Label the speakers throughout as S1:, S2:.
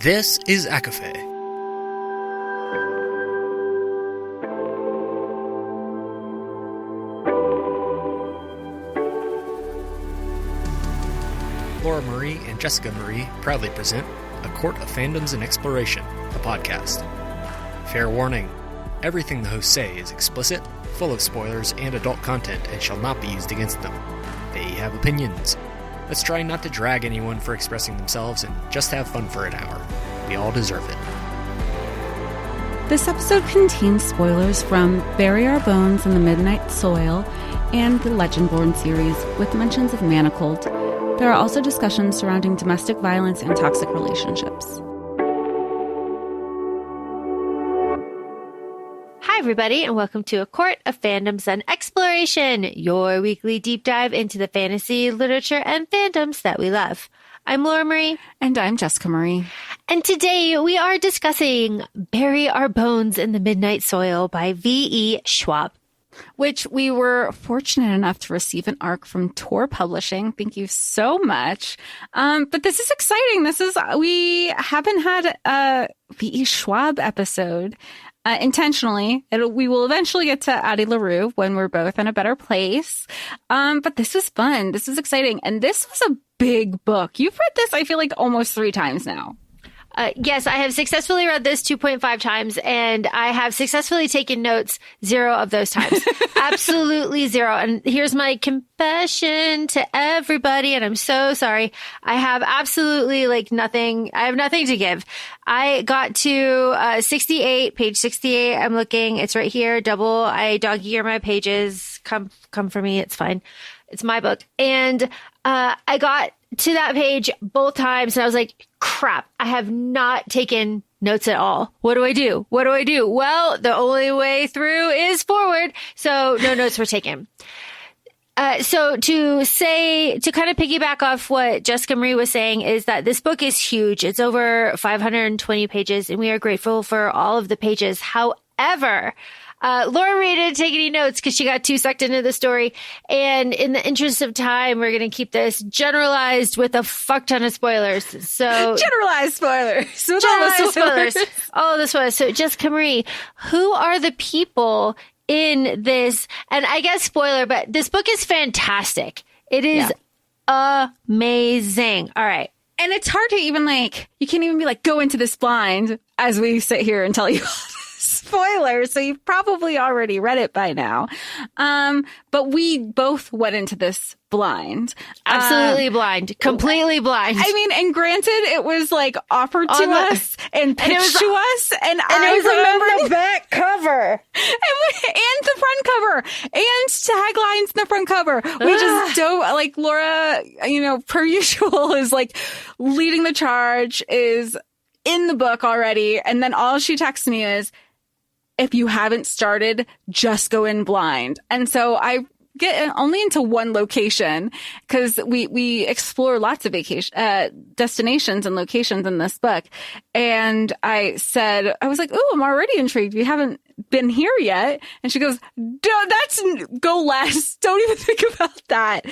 S1: This is ACOFAE. Laura Marie and Jessica Marie proudly present A Court of Fandoms and Exploration, a podcast. Fair warning, everything the hosts say is explicit, full of spoilers and adult content and shall not be used against them. They have opinions. Let's try not to drag anyone for expressing themselves and just have fun for an hour. We all deserve it.
S2: This episode contains spoilers from Bury Our Bones in the Midnight Soil and the Legendborn series with mentions of manacled. There are also discussions surrounding domestic violence and toxic relationships.
S3: Hi, everybody, and welcome to A Court of Fandoms and Exploration, your weekly deep dive into the fantasy, literature, and fandoms that we love. I'm Laura Marie.
S2: And I'm Jessica Marie.
S3: And today we are discussing Bury Our Bones in the Midnight Soil by V.E. Schwab,
S2: which we were fortunate enough to receive an arc from Tor Publishing. Thank you so much. But this is exciting. We haven't had a V.E. Schwab episode intentionally. We will eventually get to Addie LaRue when we're both in a better place. But this was fun. This was exciting. And this was a big book. You've read this, I feel like, almost 3 times now.
S3: Yes, I have successfully read this 2.5 times, and I have successfully taken notes 0 of those times. Absolutely 0. And here's my confession to everybody, and I'm so sorry. I have absolutely nothing. I have nothing to give. I got to 68, page 68. I'm looking. It's right here. I dog ear my pages. Come for me. It's fine. It's my book. And I got to that page both times, and I was like, crap, I have not taken notes at all. What do I do? Well, the only way through is forward. So no notes were taken. So to kind of piggyback off what Jessica Marie was saying is that this book is huge. It's over 520 pages, and we are grateful for all of the pages. However, Laura Marie didn't take any notes because she got too sucked into the story. And in the interest of time, we're going to keep this generalized with a fuck ton of spoilers. So
S2: generalized spoilers.
S3: All of the spoilers. So Jessica Marie, who are the people in this? And I guess spoiler, but this book is fantastic. It is amazing. All right.
S2: And it's hard to even you can't even be go into this blind as we sit here and tell you spoilers, so you've probably already read it by now. But we both went into this blind.
S3: Absolutely blind. Completely blind.
S2: I mean, and granted, it was offered to us and pitched to us. And I
S3: remember the back cover.
S2: And the front cover. And taglines in the front cover. We just don't, Laura, per usual, is leading the charge, is in the book already. And then all she texts me is, if you haven't started, just go in blind. And so I get only into one location because we explore lots of destinations and locations in this book. And I was like, "Oh, I'm already intrigued. We haven't been here yet." And she goes, go less. Don't even think about that.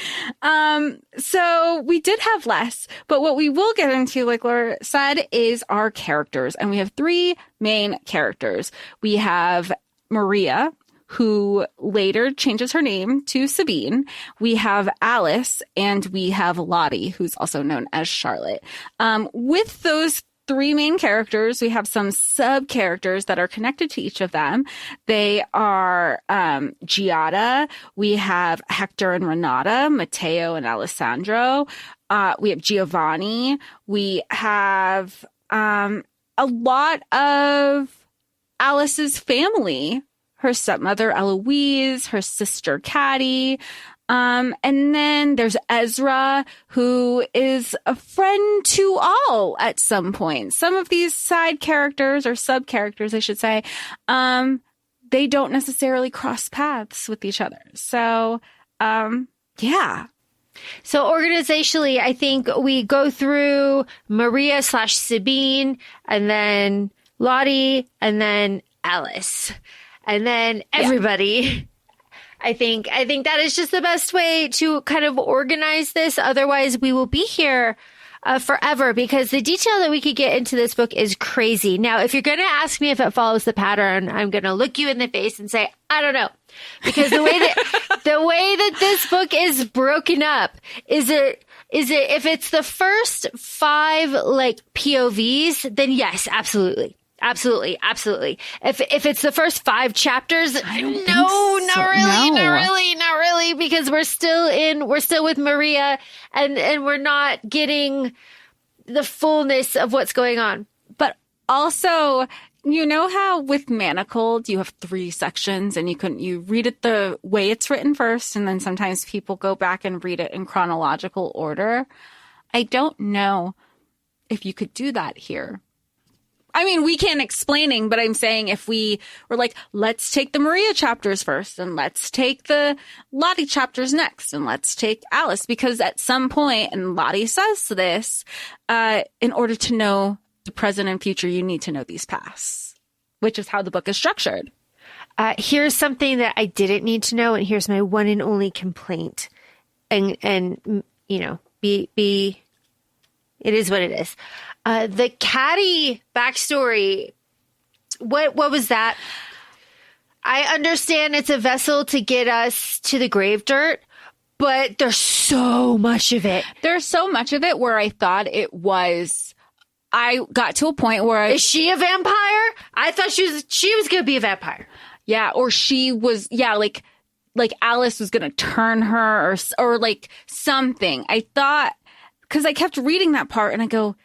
S2: So we did have less, but what we will get into, like Laura said, is our characters. And we have 3 main characters. We have Maria, who later changes her name to Sabine. We have Alice, and we have Lottie, who's also known as Charlotte. With those 3 main characters, we have some sub-characters that are connected to each of them. They are Giada. We have Hector and Renata, Matteo and Alessandro. We have Giovanni. We have a lot of Alice's family. Her stepmother, Eloise, her sister, Caddy. And then there's Ezra, who is a friend to all at some point. Some of these side characters, or sub-characters, I should say, they don't necessarily cross paths with each other. So, yeah.
S3: So organizationally, I think we go through Maria / Sabine, and then Lottie, and then Alice. And then everybody. Yeah. I think that is just the best way to kind of organize this. Otherwise, we will be here forever, because the detail that we could get into this book is crazy. Now, if you're going to ask me if it follows the pattern, I'm going to look you in the face and say, I don't know. Because the way that this book is broken up is it if it's the first 5 like POVs, then yes, absolutely. Absolutely. Absolutely. If it's the first 5 chapters, not really, because we're still with Maria and we're not getting the fullness of what's going on.
S2: But also, you know how with Manacled you have 3 sections and you read it the way it's written first, and then sometimes people go back and read it in chronological order. I don't know if you could do that here. I mean, we can't explaining, but I'm saying if we were like, let's take the Maria chapters first and let's take the Lottie chapters next and let's take Alice, because at some point, and Lottie says this, in order to know the present and future, you need to know these pasts, which is how the book is structured.
S3: Here's something that I didn't need to know, and here's my one and only complaint. And you know, it is what it is. The Caddy backstory, what was that? I understand it's a vessel to get us to the grave dirt, but there's so much of it.
S2: There's so much of it where I thought it was, I got to a point where
S3: Is she a vampire? I thought she was going to be a vampire.
S2: Yeah. Or she was, yeah, like Alice was going to turn her or like something. I thought, because I kept reading that part and I go,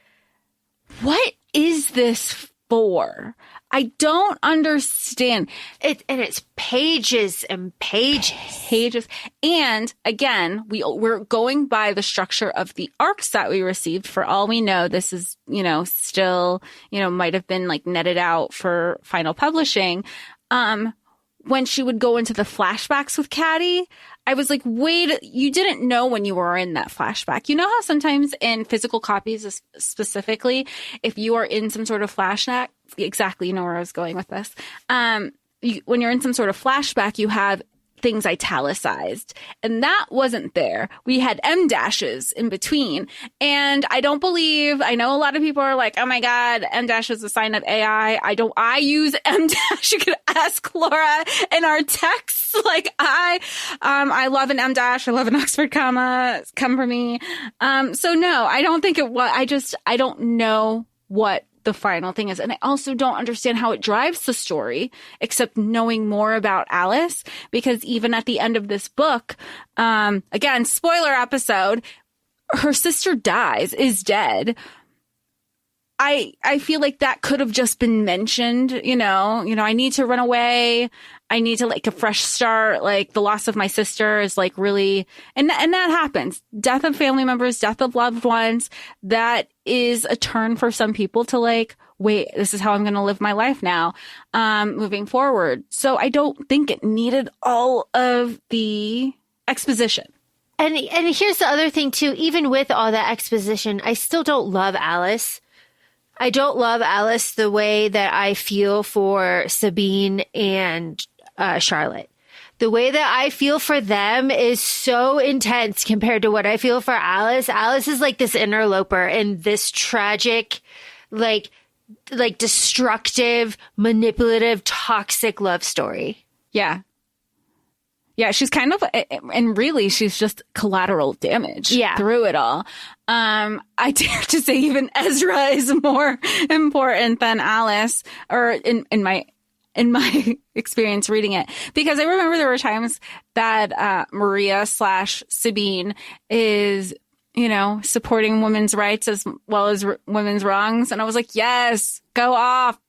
S2: what is this for? I don't understand
S3: it. And it's pages and pages.
S2: And again, we're going by the structure of the arcs that we received. For all we know, this is, still, might have been like netted out for final publishing. When she would go into the flashbacks with Caddy, I was like, wait, you didn't know when you were in that flashback. You know how sometimes in physical copies specifically, if you are in some sort of flashback, exactly, you know where I was going with this. When you're in some sort of flashback, you have things italicized, and that wasn't there. We had M dashes in between, and I know a lot of people are like, oh my God, M dash is a sign of AI. I use M dash. You could ask Laura in our texts. Like I love an M dash. I love an Oxford comma. Come for me. So no, I don't think it was, I don't know what the final thing is. And I also don't understand how it drives the story, except knowing more about Alice, because even at the end of this book, again, spoiler episode, her sister is dead. I feel like that could have just been mentioned, I need to run away. I need to like a fresh start. Like the loss of my sister is like really, and that happens. Death of family members, death of loved ones. That is a turn for some people to like, wait, this is how I'm going to live my life now, moving forward. So I don't think it needed all of the exposition.
S3: And here's the other thing too, even with all that exposition, I still don't love Alice. I don't love Alice the way that I feel for Sabine and Charlotte. The way that I feel for them is so intense compared to what I feel for Alice. Alice is like this interloper in this tragic, like destructive, manipulative, toxic love story.
S2: Yeah. Yeah, she's kind of, and really she's just collateral damage through it all. I dare to say even Ezra is more important than Alice, or in my experience reading it, because I remember there were times that Maria / Sabine is, supporting women's rights as well as women's wrongs, and I was like, yes, go off.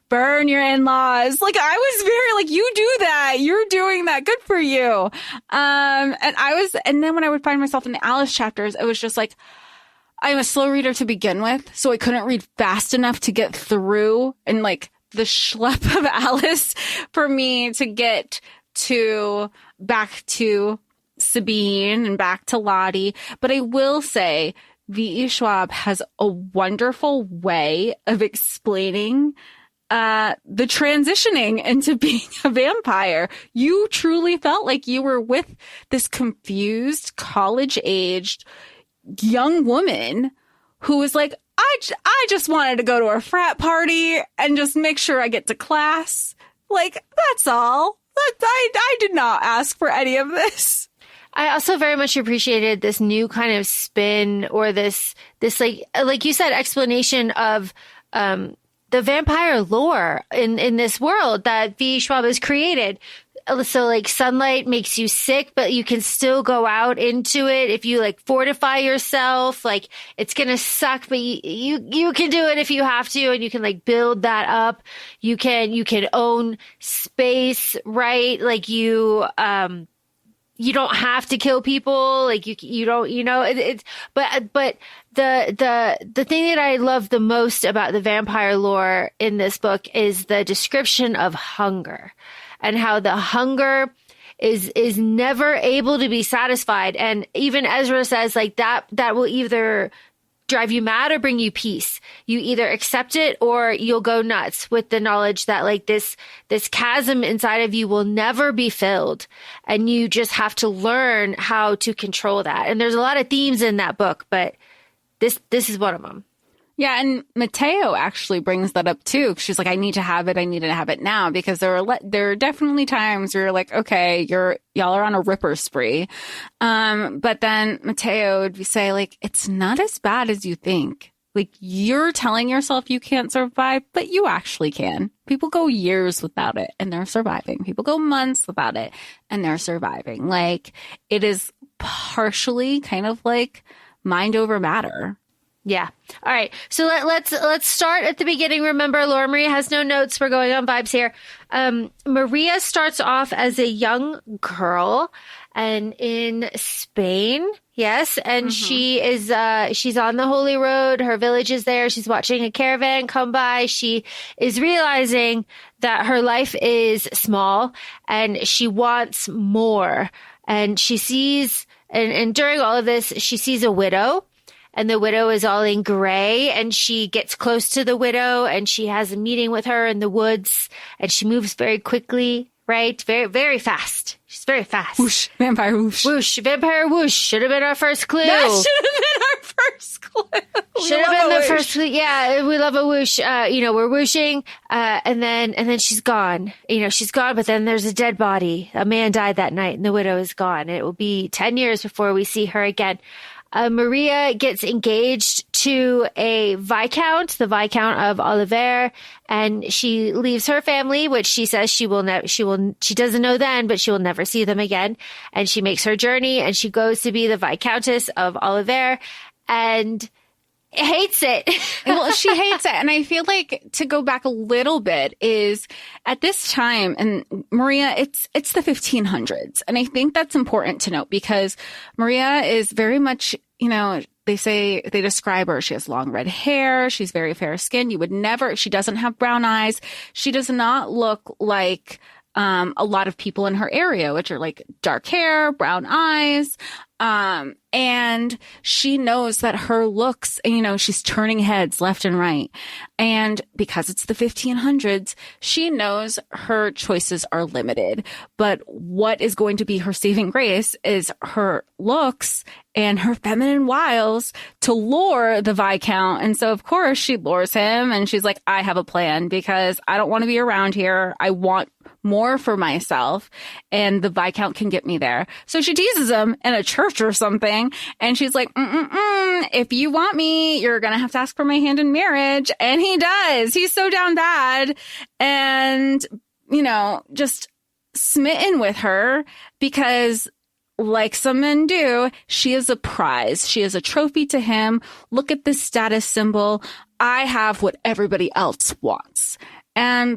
S2: Burn your in-laws. Like I was very like, you do that. You're doing that. Good for you. And then when I would find myself in the Alice chapters, it was just like, I'm a slow reader to begin with, so I couldn't read fast enough to get through and like the schlep of Alice for me to get back to Sabine and back to Lottie. But I will say V.E. Schwab has a wonderful way of explaining the transitioning into being a vampire. You truly felt like you were with this confused, college-aged young woman who was like, I just wanted to go to a frat party and just make sure I get to class. Like, that's all. I did not ask for any of this.
S3: I also very much appreciated this new kind of spin, or this like you said, explanation of the vampire lore in this world that V. Schwab has created. So like sunlight makes you sick, but you can still go out into it if you like fortify yourself. Like it's going to suck, but you can do it if you have to, and you can like build that up. You can own space, right? Like you don't have to kill people. Like you don't, it's, but the thing that I love the most about the vampire lore in this book is the description of hunger, and how the hunger is never able to be satisfied. And even Ezra says like that will either drive you mad or bring you peace. You either accept it or you'll go nuts with the knowledge that like this chasm inside of you will never be filled. And you just have to learn how to control that. And there's a lot of themes in that book, but this is one of them.
S2: Yeah, and Mateo actually brings that up too. She's like, I need to have it now, because there are definitely times where you're like, okay, y'all are on a ripper spree. But then Mateo would say like, it's not as bad as you think. Like you're telling yourself you can't survive, but you actually can. People go years without it and they're surviving. People go months without it and they're surviving. Like it is partially kind of like mind over matter.
S3: Yeah. All right. So let's start at the beginning. Remember, Laura Maria has no notes. We're going on vibes here. Maria starts off as a young girl and in Spain. Yes. And she is, she's on the Holy Road. Her village is there. She's watching a caravan come by. She is realizing that her life is small and she wants more. And she sees, and during all of this, she sees a widow. And the widow is all in gray, and she gets close to the widow and she has a meeting with her in the woods, and she moves very quickly, right? Very, very fast. She's very fast.
S2: Whoosh, vampire whoosh.
S3: Whoosh, vampire whoosh. Should have been our first clue.
S2: That should have been our first clue.
S3: Should have been the first clue. Yeah, we love a whoosh. We're whooshing, and then she's gone. She's gone, but then there's a dead body. A man died that night, and the widow is gone. And it will be 10 years before we see her again. Maria gets engaged to a Viscount, the Viscount of Oliver, and she leaves her family, which she says she doesn't know then, but she will never see them again. And she makes her journey and she goes to be the Viscountess of Oliver and hates it.
S2: Well, she hates it. And I feel like to go back a little bit is at this time, and Maria, it's the 1500s. And I think that's important to note because Maria is very much, they describe her. She has long red hair. She's very fair skinned. She doesn't have brown eyes. She does not look like a lot of people in her area, which are like dark hair, brown eyes. And she knows that her looks, she's turning heads left and right. And because it's the 1500s, she knows her choices are limited. But what is going to be her saving grace is her looks and her feminine wiles to lure the Viscount. And so, of course, she lures him and she's like, I have a plan because I don't want to be around here. I want more for myself, and the Viscount can get me there. So she teases him in a church or something, and she's like, if you want me, you're going to have to ask for my hand in marriage. And he does. He's so down bad and, just smitten with her because, like some men do, she is a prize. She is a trophy to him. Look at this status symbol. I have what everybody else wants.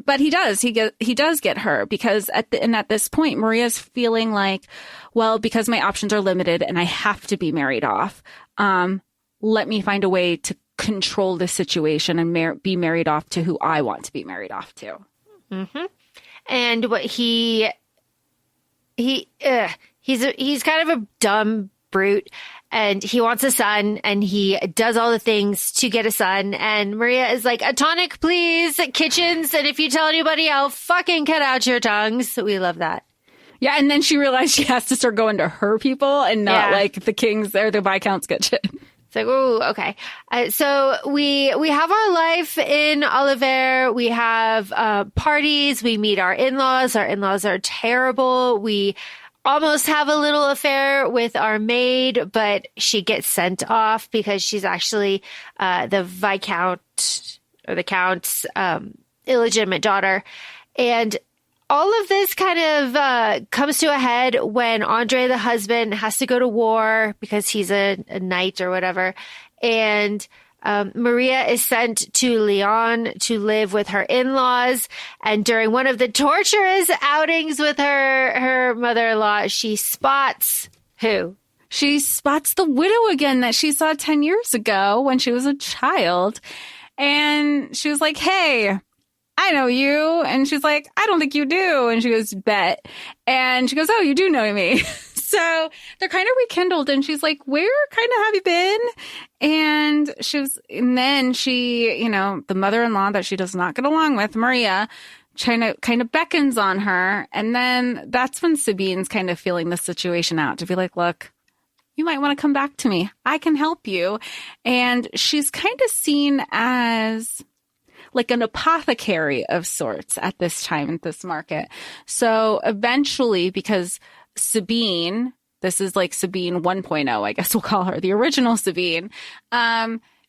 S2: But he does. He does get her because at this point, Maria's feeling like, well, because my options are limited and I have to be married off. Let me find a way to control this situation and be married off to who I want to be married off to.
S3: Mm-hmm. And what he's kind of a dumb brute. And he wants a son, and he does all the things to get a son. And Maria is like, a tonic, please, kitchens. And if you tell anybody, I'll fucking cut out your tongues. We love that.
S2: Yeah, and then she realized she has to start going to her people and not like the king's or the Viscount's kitchen.
S3: It's like, oh, okay. So we have our life in Oliver. We have parties. We meet our in-laws. Our in-laws are terrible. We almost have a little affair with our maid, but she gets sent off because she's actually the Viscount or the Count's illegitimate daughter. And all of this kind of comes to a head when Andre, the husband, has to go to war because he's a knight or whatever. And Maria is sent to Lyon to live with her in-laws. And during one of the torturous outings with her mother-in-law, she spots who?
S2: She spots the widow again that she saw 10 years ago when she was a child. And she was like, hey, I know you. And she's like, I don't think you do. And she goes, bet. And she goes, oh, you do know me. So they're kind of rekindled. And she's like, where kind of have you been? And then she, you know, the mother-in-law that she does not get along with, Maria, kind of beckons on her. And then that's when Sabine's kind of feeling the situation out to be like, look, you might want to come back to me. I can help you. And she's kind of seen as like an apothecary of sorts at this time in this market. So eventually, because Sabine, this is like Sabine 1.0, I guess we'll call her, the original Sabine,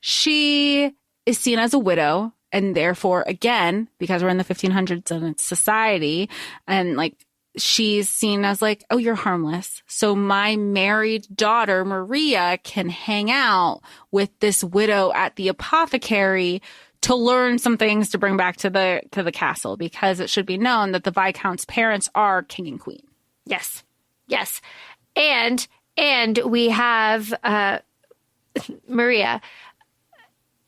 S2: she is seen as a widow. And therefore, again, because we're in the 1500s and it's society, and like she's seen as like, oh, you're harmless. So my married daughter, Maria, can hang out with this widow at the apothecary to learn some things to bring back to the castle, because it should be known that the Viscount's parents are king and queen.
S3: Yes. Yes. And we have Maria.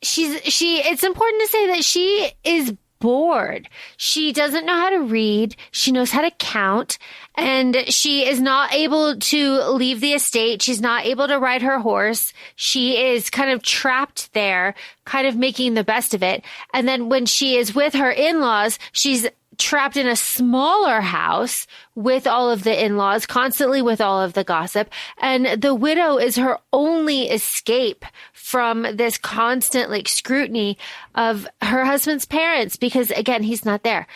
S3: It's important to say that she is bored. She doesn't know how to read. She knows how to count, and she is not able to leave the estate. She's not able to ride her horse. She is kind of trapped there, kind of making the best of it. And then when she is with her in-laws, she's trapped in a smaller house with all of the in-laws, constantly with all of the gossip. And the widow is her only escape from this constant like scrutiny of her husband's parents, because again, he's not there.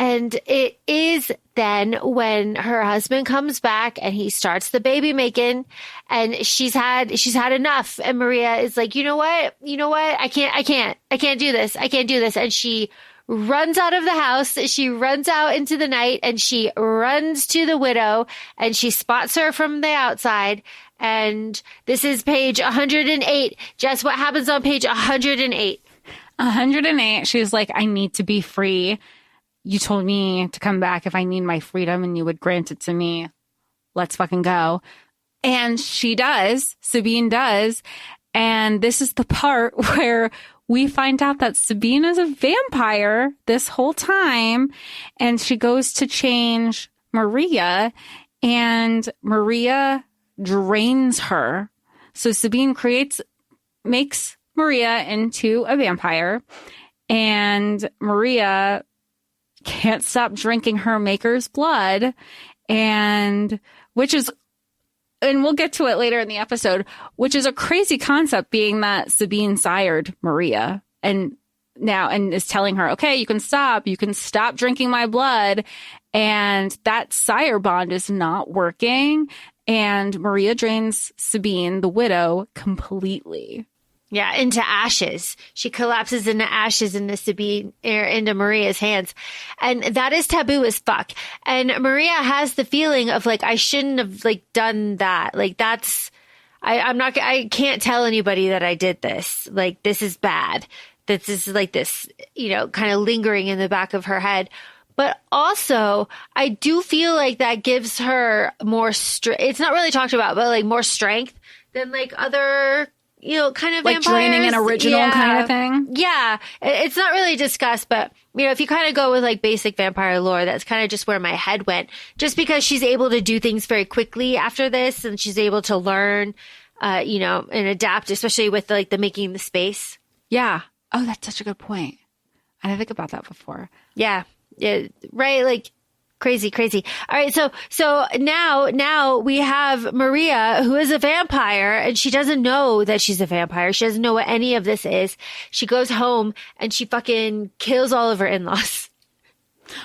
S3: And it is then when her husband comes back and he starts the baby making, and she's had enough. And Maria is like, you know what? I can't do this. And she runs out of the house. She runs out into the night and she runs to the widow and she spots her from the outside. And this is page 108. Jess, what happens on page 108?
S2: 108. She's like, I need to be free. You told me to come back if I need my freedom and you would grant it to me. Let's fucking go. And she does. Sabine does. And this is the part where we find out that Sabine is a vampire this whole time, and she goes to change Maria, and Maria drains her. So Sabine makes Maria into a vampire, and Maria can't stop drinking her maker's blood, and we'll get to it later in the episode, which is a crazy concept, being that Sabine sired Maria and is telling her, okay, you can stop drinking my blood. And that sire bond is not working. And Maria drains Sabine, the widow, completely.
S3: Yeah, into ashes. She collapses into ashes into Maria's hands. And that is taboo as fuck. And Maria has the feeling of like, I shouldn't have like done that. Like I can't tell anybody that I did this. Like, this is bad. This is like this, kind of lingering in the back of her head. But also, I do feel like that gives her more strength. It's not really talked about, but like more strength than like other kind of
S2: like
S3: vampires.
S2: draining an original kind of thing.
S3: Yeah. It's not really discussed, but if you kind of go with like basic vampire lore, that's kind of just where my head went. Just because she's able to do things very quickly after this, and she's able to learn, and adapt, especially with like the making the space.
S2: Yeah. Oh, that's such a good point. I didn't think about that before.
S3: Yeah. Yeah. Right. Like Crazy. All right. So now we have Maria, who is a vampire, and she doesn't know that she's a vampire. She doesn't know what any of this is. She goes home and she fucking kills all of her in-laws.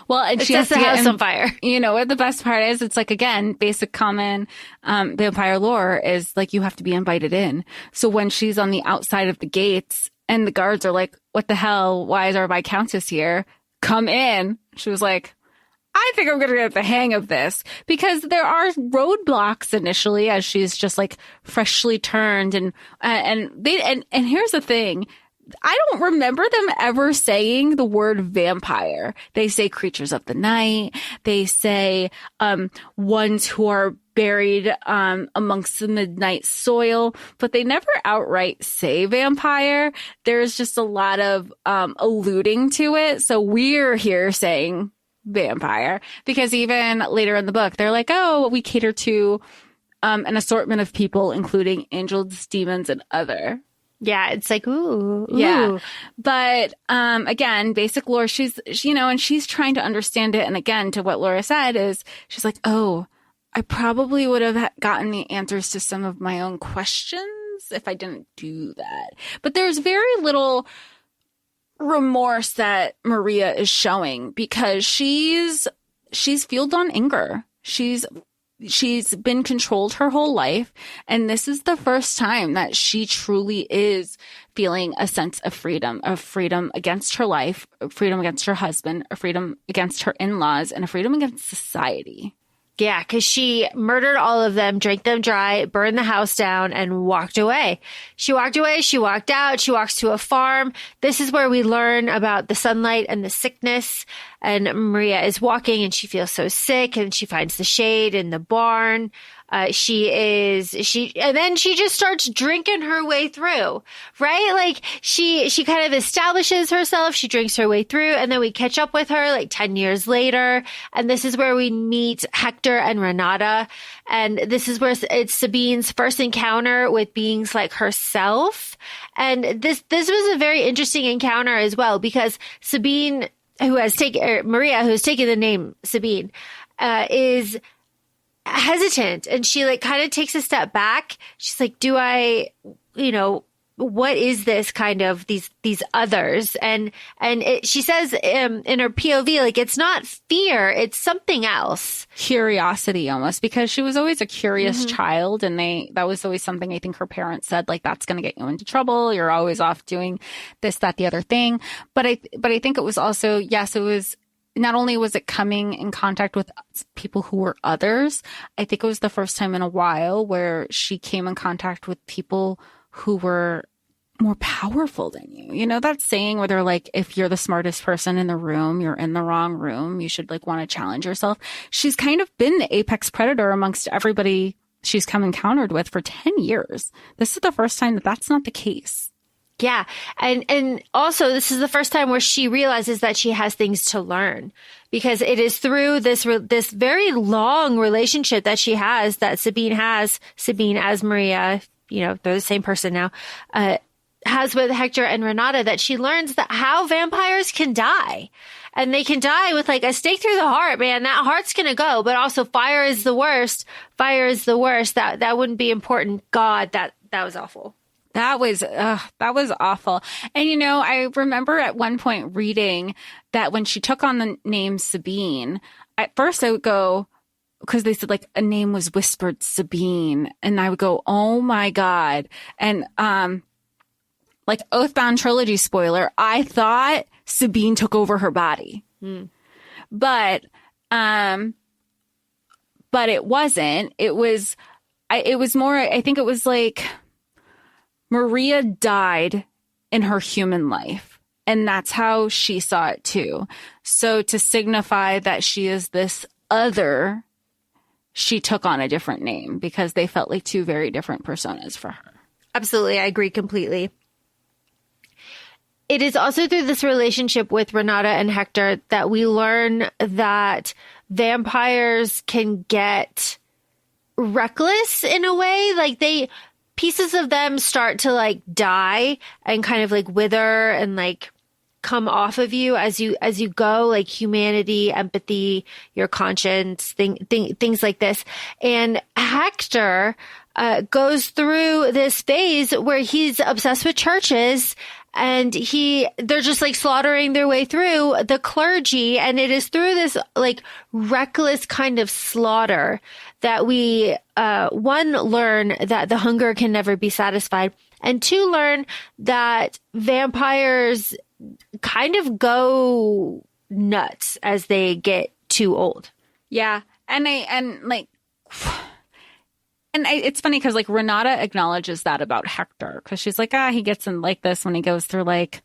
S2: Well, and she
S3: sets
S2: has
S3: the
S2: to
S3: house on fire.
S2: You know what the best part is? It's like, again, basic common vampire lore is like you have to be invited in. So when she's on the outside of the gates and the guards are like, what the hell? Why is our Viscountess here? Come in. She was like, I think I'm going to get the hang of this, because there are roadblocks initially as she's just like freshly turned. And here's the thing. I don't remember them ever saying the word vampire. They say creatures of the night. They say, ones who are buried, amongst the midnight soil, but they never outright say vampire. There's just a lot of, alluding to it. So we're here saying vampire, because even later in the book, they're like, oh, we cater to an assortment of people, including angels, demons, and other.
S3: Yeah, it's like, ooh.
S2: Yeah. But again, basic lore, she's and she's trying to understand it. And again, to what Laura said is, she's like, oh, I probably would have gotten the answers to some of my own questions if I didn't do that. But there's very little remorse that Maria is showing, because she's fueled on anger. She's been controlled her whole life, and this is the first time that she truly is feeling a sense of freedom against her life, freedom against her husband, a freedom against her in-laws, and a freedom against society.
S3: Yeah, because she murdered all of them, drank them dry, burned the house down, and walked away. She walked away. She walked out. She walks to a farm. This is where we learn about the sunlight and the sickness. And Maria is walking and she feels so sick, and she finds the shade in the barn. And then she just starts drinking her way through, right? Like she kind of establishes herself. She drinks her way through, and then we catch up with her like 10 years later. And this is where we meet Hector and Renata. And this is where it's Sabine's first encounter with beings like herself. And this was a very interesting encounter as well, because Sabine, Maria, who's taken the name Sabine, is hesitant, and she like kind of takes a step back. She's like, do I, what is this kind of these others? And she says in her POV, like, it's not fear, it's something else.
S2: Curiosity almost, because she was always a curious child, and that was always something I think her parents said, like, that's going to get you into trouble. You're always off doing this, that, the other thing. But I think it was also, yes, it was, not only was it coming in contact with people who were others, I think it was the first time in a while where she came in contact with people who were more powerful than you. You know, that saying where they're like, if you're the smartest person in the room, you're in the wrong room. You should like want to challenge yourself. She's kind of been the apex predator amongst everybody she's come encountered with for 10 years. This is the first time that that's not the case.
S3: Yeah. And also this is the first time where she realizes that she has things to learn, because it is through this very long relationship that she has, that Sabine as Maria, they're the same person now, has with Hector and Renata, that she learns that how vampires can die. And they can die with like a stake through the heart, man. That heart's going to go, but also fire is the worst. Fire is the worst. That wouldn't be important. God, that was awful.
S2: That was awful. And, I remember at one point reading that when she took on the name Sabine, at first I would go, because they said like a name was whispered Sabine. And I would go, oh my God. And, like Oathbound trilogy spoiler, I thought Sabine took over her body, but it wasn't. It was more, I think it was like, Maria died in her human life, and that's how she saw it too. So to signify that she is this other, she took on a different name, because they felt like two very different personas for her.
S3: Absolutely. I agree completely. It is also through this relationship with Renata and Hector that we learn that vampires can get reckless in a way. Like pieces of them start to like die and kind of like wither and like come off of you as you go, like humanity, empathy, your conscience, things like this. And Hector goes through this phase where he's obsessed with churches, and they're just like slaughtering their way through the clergy. And it is through this like reckless kind of slaughter that we, one, learn that the hunger can never be satisfied, and two, learn that vampires kind of go nuts as they get too old.
S2: Yeah. It's funny because like Renata acknowledges that about Hector, because she's like, he gets in like this when he goes through like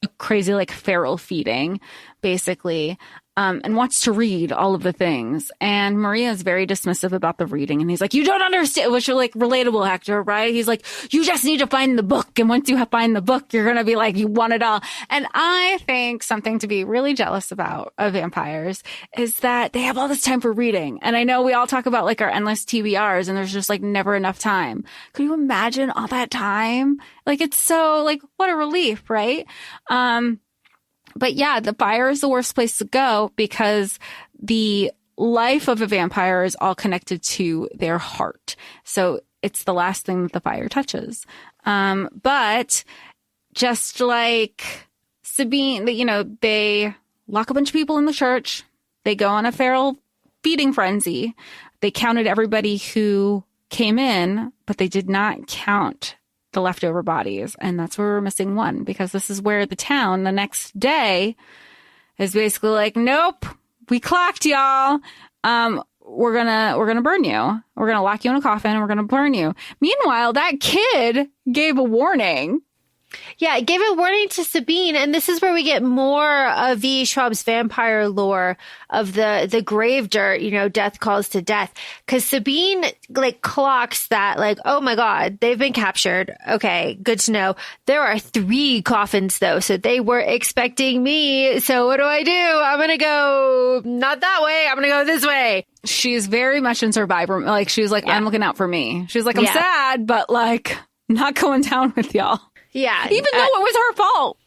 S2: a crazy like feral feeding, basically, and wants to read all of the things. And Maria is very dismissive about the reading, and he's like, you don't understand, which are like relatable, Hector, right? He's like, you just need to find the book, and once you find the book, you're gonna be like, you want it all. And I think something to be really jealous about of vampires is that they have all this time for reading. And I know we all talk about like our endless TBRs, and there's just like never enough time. Could you imagine all that time? Like, it's so like, what a relief, right? But yeah, the fire is the worst place to go, because the life of a vampire is all connected to their heart. So it's the last thing that the fire touches. But just like Sabine, you know, they lock a bunch of people in the church. They go on a feral feeding frenzy. They counted everybody who came in, but they did not count the leftover bodies. And that's where we're missing one, because this is where the town the next day is basically like, nope, we clocked y'all. We're gonna burn you. We're gonna lock you in a coffin and we're gonna burn you. Meanwhile, that kid gave a warning.
S3: Yeah, it gave a warning to Sabine, and this is where we get more of V. Schwab's vampire lore of the grave dirt, you know, death calls to death. Because Sabine, like, clocks that, like, oh my God, they've been captured. Okay, good to know. There are 3 coffins, though, so they were expecting me. So what do? I'm gonna go not that way. I'm gonna go this way.
S2: She's very much in survivor. Like, she's like, I'm looking out for me. She's like, I'm sad, but, like, not going down with y'all.
S3: Yeah.
S2: Even though it was her fault.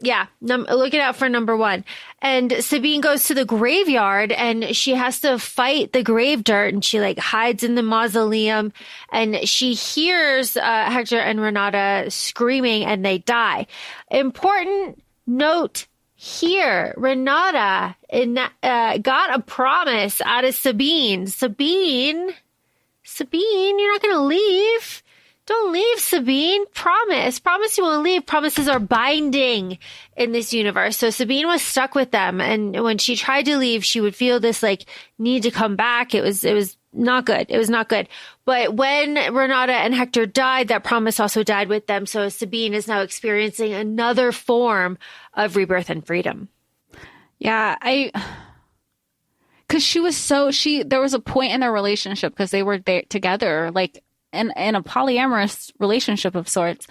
S3: Yeah. Looking out for number 1. And Sabine goes to the graveyard, and she has to fight the grave dirt, and she like hides in the mausoleum, and she hears Hector and Renata screaming, and they die. Important note here, Renata got a promise out of Sabine. Sabine, you're not going to leave. Don't leave, Sabine. Promise you won't leave. Promises are binding in this universe. So Sabine was stuck with them. And when she tried to leave, she would feel this like need to come back. It was not good. It was not good. But when Renata and Hector died, that promise also died with them. So Sabine is now experiencing another form of rebirth and freedom.
S2: Yeah, because there was a point in their relationship, because they were there together, like, in a polyamorous relationship of sorts,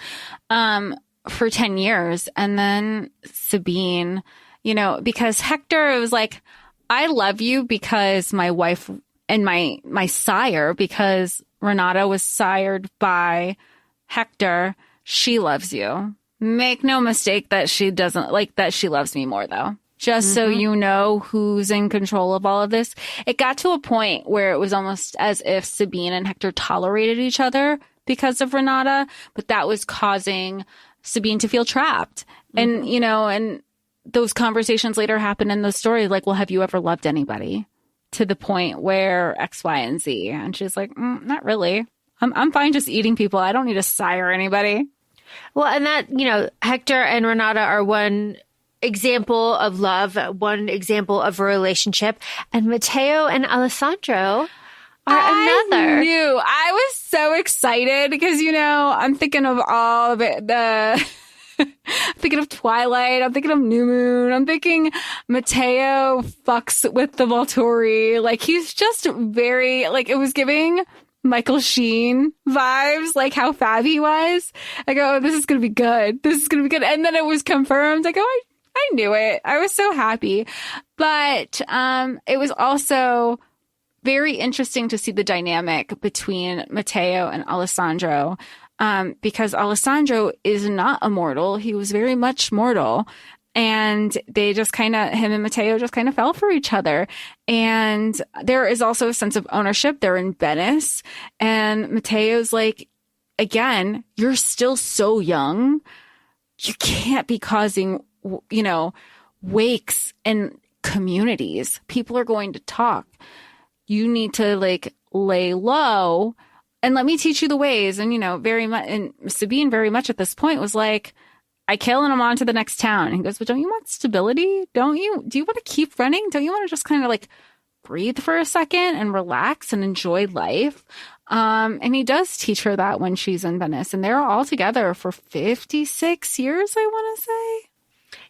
S2: for 10 years. And then Sabine, you know, because Hector was like, I love you because my wife and my sire, because Renata was sired by Hector, she loves you. Make no mistake that she doesn't like that. She loves me more, though. Just so you know who's in control of all of this. It got to a point where it was almost as if Sabine and Hector tolerated each other because of Renata, but that was causing Sabine to feel trapped. And, you know, and those conversations later happen in the story, like, well, have you ever loved anybody? To the point where X, Y, and Z. And she's like, not really. I'm fine just eating people. I don't need to sire anybody.
S3: Well, and that, you know, Hector and Renata are one example of love, one example of a relationship, and Matteo and Alessandro are another.
S2: I was so excited because, you know, I'm thinking of all of it, I'm thinking of Twilight, I'm thinking of New Moon, I'm thinking Matteo fucks with the Volturi. Like, he's just very, like, it was giving Michael Sheen vibes, like how fab he was. I go, oh, this is going to be good. This is going to be good. And then it was confirmed. I go, I knew it. I was so happy. But it was also very interesting to see the dynamic between Matteo and Alessandro, because Alessandro is not immortal. He was very much mortal. And they just him and Mateo just kind of fell for each other. And there is also a sense of ownership. They're in Venice, and Mateo's like, again, you're still so young. You can't be causing, wakes and communities. People are going to talk. You need to like lay low and let me teach you the ways. And, very much, and Sabine very much at this point was like, I kill and I'm on to the next town. And he goes, but don't you want stability? Do you want to keep running? Don't you want to just kind of like breathe for a second and relax and enjoy life? And he does teach her that when she's in Venice, and they're all together for 56 years, I want to say.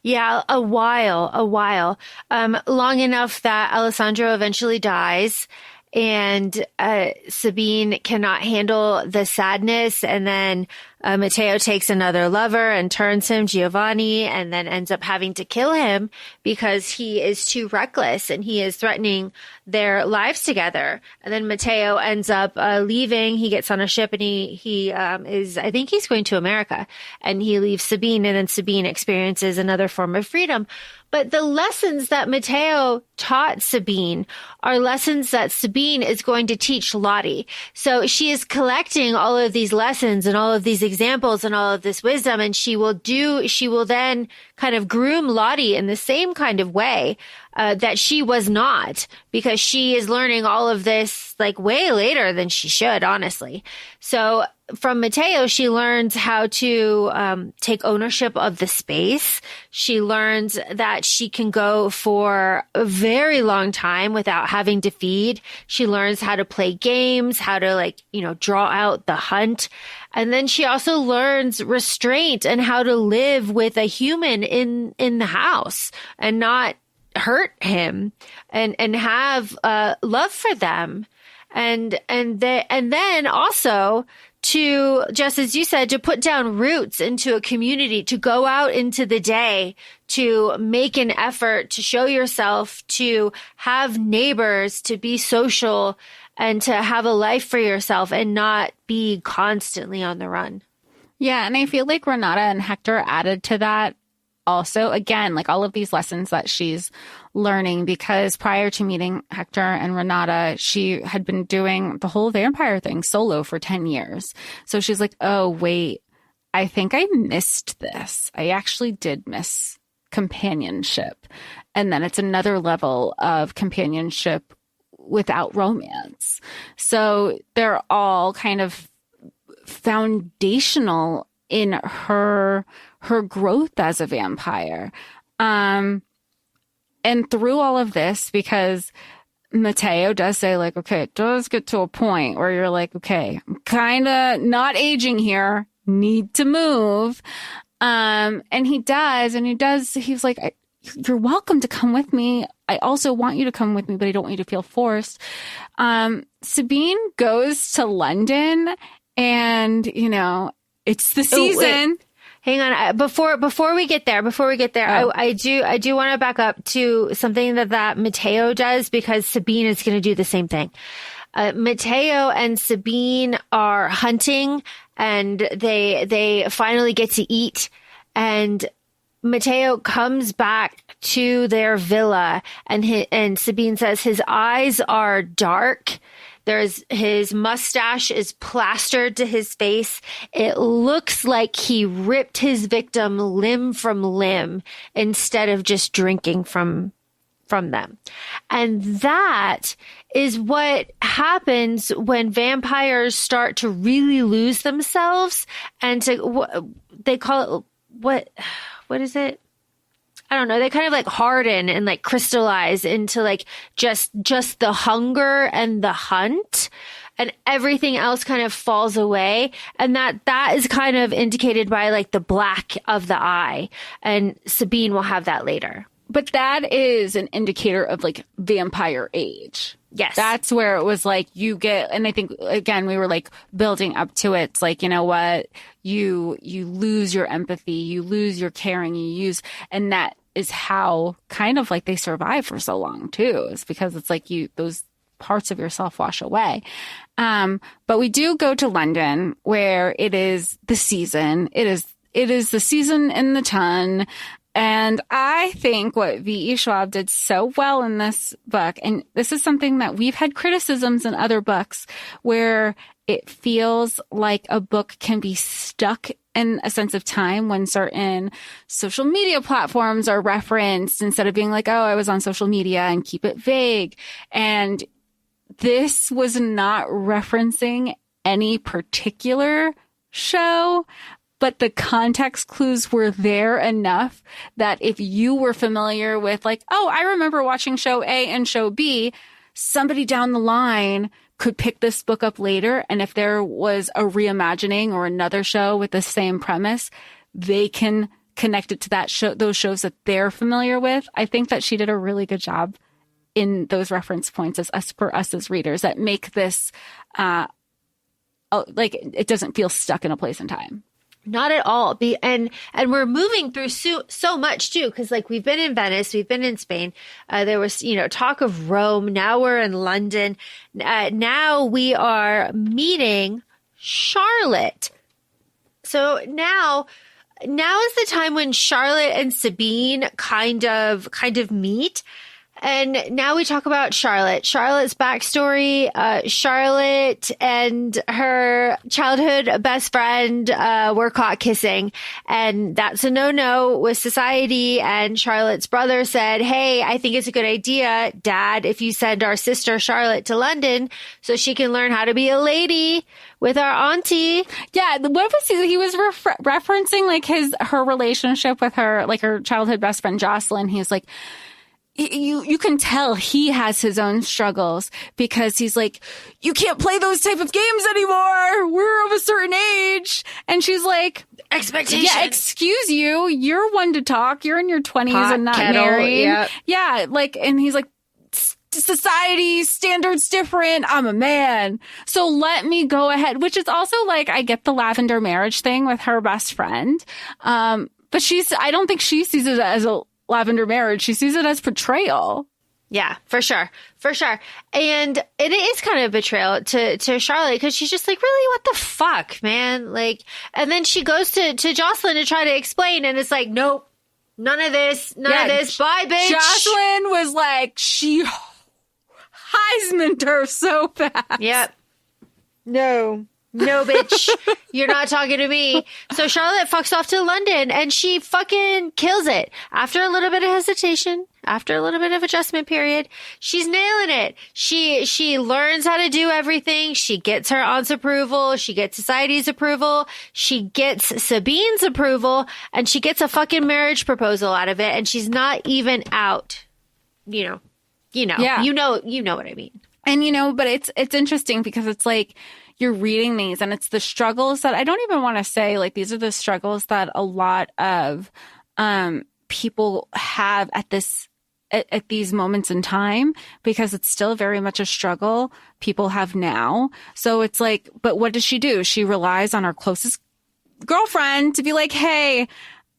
S3: Yeah, a while. Long enough that Alessandro eventually dies, and Sabine cannot handle the sadness, and then Matteo takes another lover and turns him, Giovanni, and then ends up having to kill him because he is too reckless and he is threatening their lives together. And then Matteo ends up leaving. He gets on a ship and he is, I think he's going to America, and he leaves Sabine, and then Sabine experiences another form of freedom. But the lessons that Matteo taught Sabine are lessons that Sabine is going to teach Lottie. So she is collecting all of these lessons and all of these examples and all of this wisdom, and she will then kind of groom Lottie in the same kind of way that she was not, because she is learning all of this like way later than she should, honestly. So from Matteo, she learns how to take ownership of the space. She learns that she can go for a very long time without having to feed. She learns how to play games, how to draw out the hunt. And then she also learns restraint and how to live with a human in the house and not hurt him, and have love for them. And then also to, just as you said, to put down roots into a community, to go out into the day, to make an effort, to show yourself, to have neighbors, to be social, and to have a life for yourself and not be constantly on the run.
S2: Yeah. And I feel like Renata and Hector added to that also, again, like all of these lessons that she's learning, because prior to meeting Hector and Renata, she had been doing the whole vampire thing solo for 10 years. So she's like, oh, wait, I think I missed this. I actually did miss companionship. And then it's another level of companionship without romance. So they're all kind of foundational in her growth as a vampire. And through all of this, because Matteo does say like, okay, it does get to a point where you're like, okay, I'm kind of not aging here, need to move. And he does, he's like, you're welcome to come with me. I also want you to come with me, but I don't want you to feel forced. Sabine goes to London, and, it's the season.
S3: Hang on. Before we get there, I do want to back up to something that Matteo does, because Sabine is going to do the same thing. Matteo and Sabine are hunting, and they finally get to eat, and Matteo comes back to their villa, and Sabine says his eyes are dark. His mustache is plastered to his face. It looks like he ripped his victim limb from limb instead of just drinking from them. And that is what happens when vampires start to really lose themselves, and they call it, what is it? I don't know. They kind of like harden and like crystallize into like just the hunger and the hunt, and everything else kind of falls away. And that is kind of indicated by like the black of the eye. And Sabine will have that later.
S2: But that is an indicator of like vampire age.
S3: Yes.
S2: That's where it was like you get, and I think again, we were like building up to it. It's like, you know what? You lose your empathy, you lose your caring, and that is how kind of like they survive for so long too, is because it's like those parts of yourself wash away. But we do go to London, where it is the season. It is the season in the ton. And I think what V.E. Schwab did so well in this book, and this is something that we've had criticisms in other books, where it feels like a book can be stuck in a sense of time when certain social media platforms are referenced instead of being like, oh, I was on social media, and keep it vague. And this was not referencing any particular show, but the context clues were there enough that if you were familiar with like, oh, I remember watching show A and show B, somebody down the line could pick this book up later. And if there was a reimagining or another show with the same premise, they can connect it to that show, those shows that they're familiar with. I think that she did a really good job in those reference points for us as readers that make this, like it doesn't feel stuck in a place and time.
S3: Not at all. And we're moving through so much too, because like we've been in Venice, we've been in Spain. There was, talk of Rome. Now we're in London. Now we are meeting Charlotte. So now is the time when Charlotte and Sabine kind of meet. And now we talk about Charlotte's backstory. Charlotte and her childhood best friend were caught kissing, and that's a no-no with society. And Charlotte's brother said, hey, I think it's a good idea, Dad, if you send our sister Charlotte to London so she can learn how to be a lady with our auntie. Yeah, what was he was referencing like her relationship with her childhood best friend Jocelyn. He's like, you can tell he has his own struggles because he's like, you can't play those type of games anymore. We're of a certain age. And she's like, expectation.
S2: Yeah, excuse you. You're one to talk. You're in your 20s and not married. Yep. Yeah. And he's like, society standards different. I'm a man. So let me go ahead, which is also like, I get the lavender marriage thing with her best friend. But I don't think she sees it as a lavender marriage. She sees it as betrayal.
S3: Yeah, for sure. For sure. And it is kind of betrayal to Charlotte because she's just like, really, what the fuck, man? Like, and then she goes to Jocelyn to try to explain, and it's like, nope, none of this. Bye, bitch.
S2: Jocelyn was like, she Heisman'd her so fast.
S3: Yep. No, bitch, you're not talking to me. So Charlotte fucks off to London and she fucking kills it. After a little bit of hesitation, after a little bit of adjustment period, she's nailing it. She learns how to do everything. She gets her aunt's approval. She gets society's approval. She gets Sabine's approval, and she gets a fucking marriage proposal out of it. And she's not even out. Yeah. You know what I mean.
S2: And but it's interesting because it's like, you're reading these and it's the struggles that I don't even want to say, like, these are the struggles that a lot of people have at these moments in time, because it's still very much a struggle people have now. So it's like, but what does she do? She relies on her closest girlfriend to be like, hey,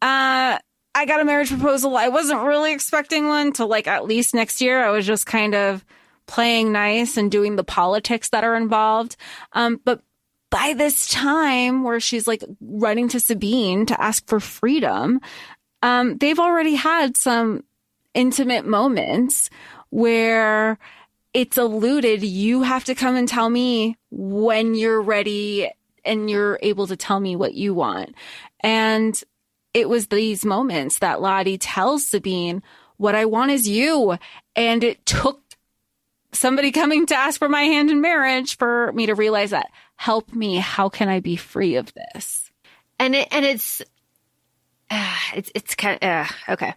S2: I got a marriage proposal. I wasn't really expecting one till like at least next year. I was just kind of playing nice and doing the politics that are involved. But by this time where she's like running to Sabine to ask for freedom, they've already had some intimate moments where it's alluded, you have to come and tell me when you're ready and you're able to tell me what you want. And it was these moments that Lottie tells Sabine, what I want is you. And it took somebody coming to ask for my hand in marriage for me to realize that. Help me. How can I be free of this?
S3: And it's kind of, okay.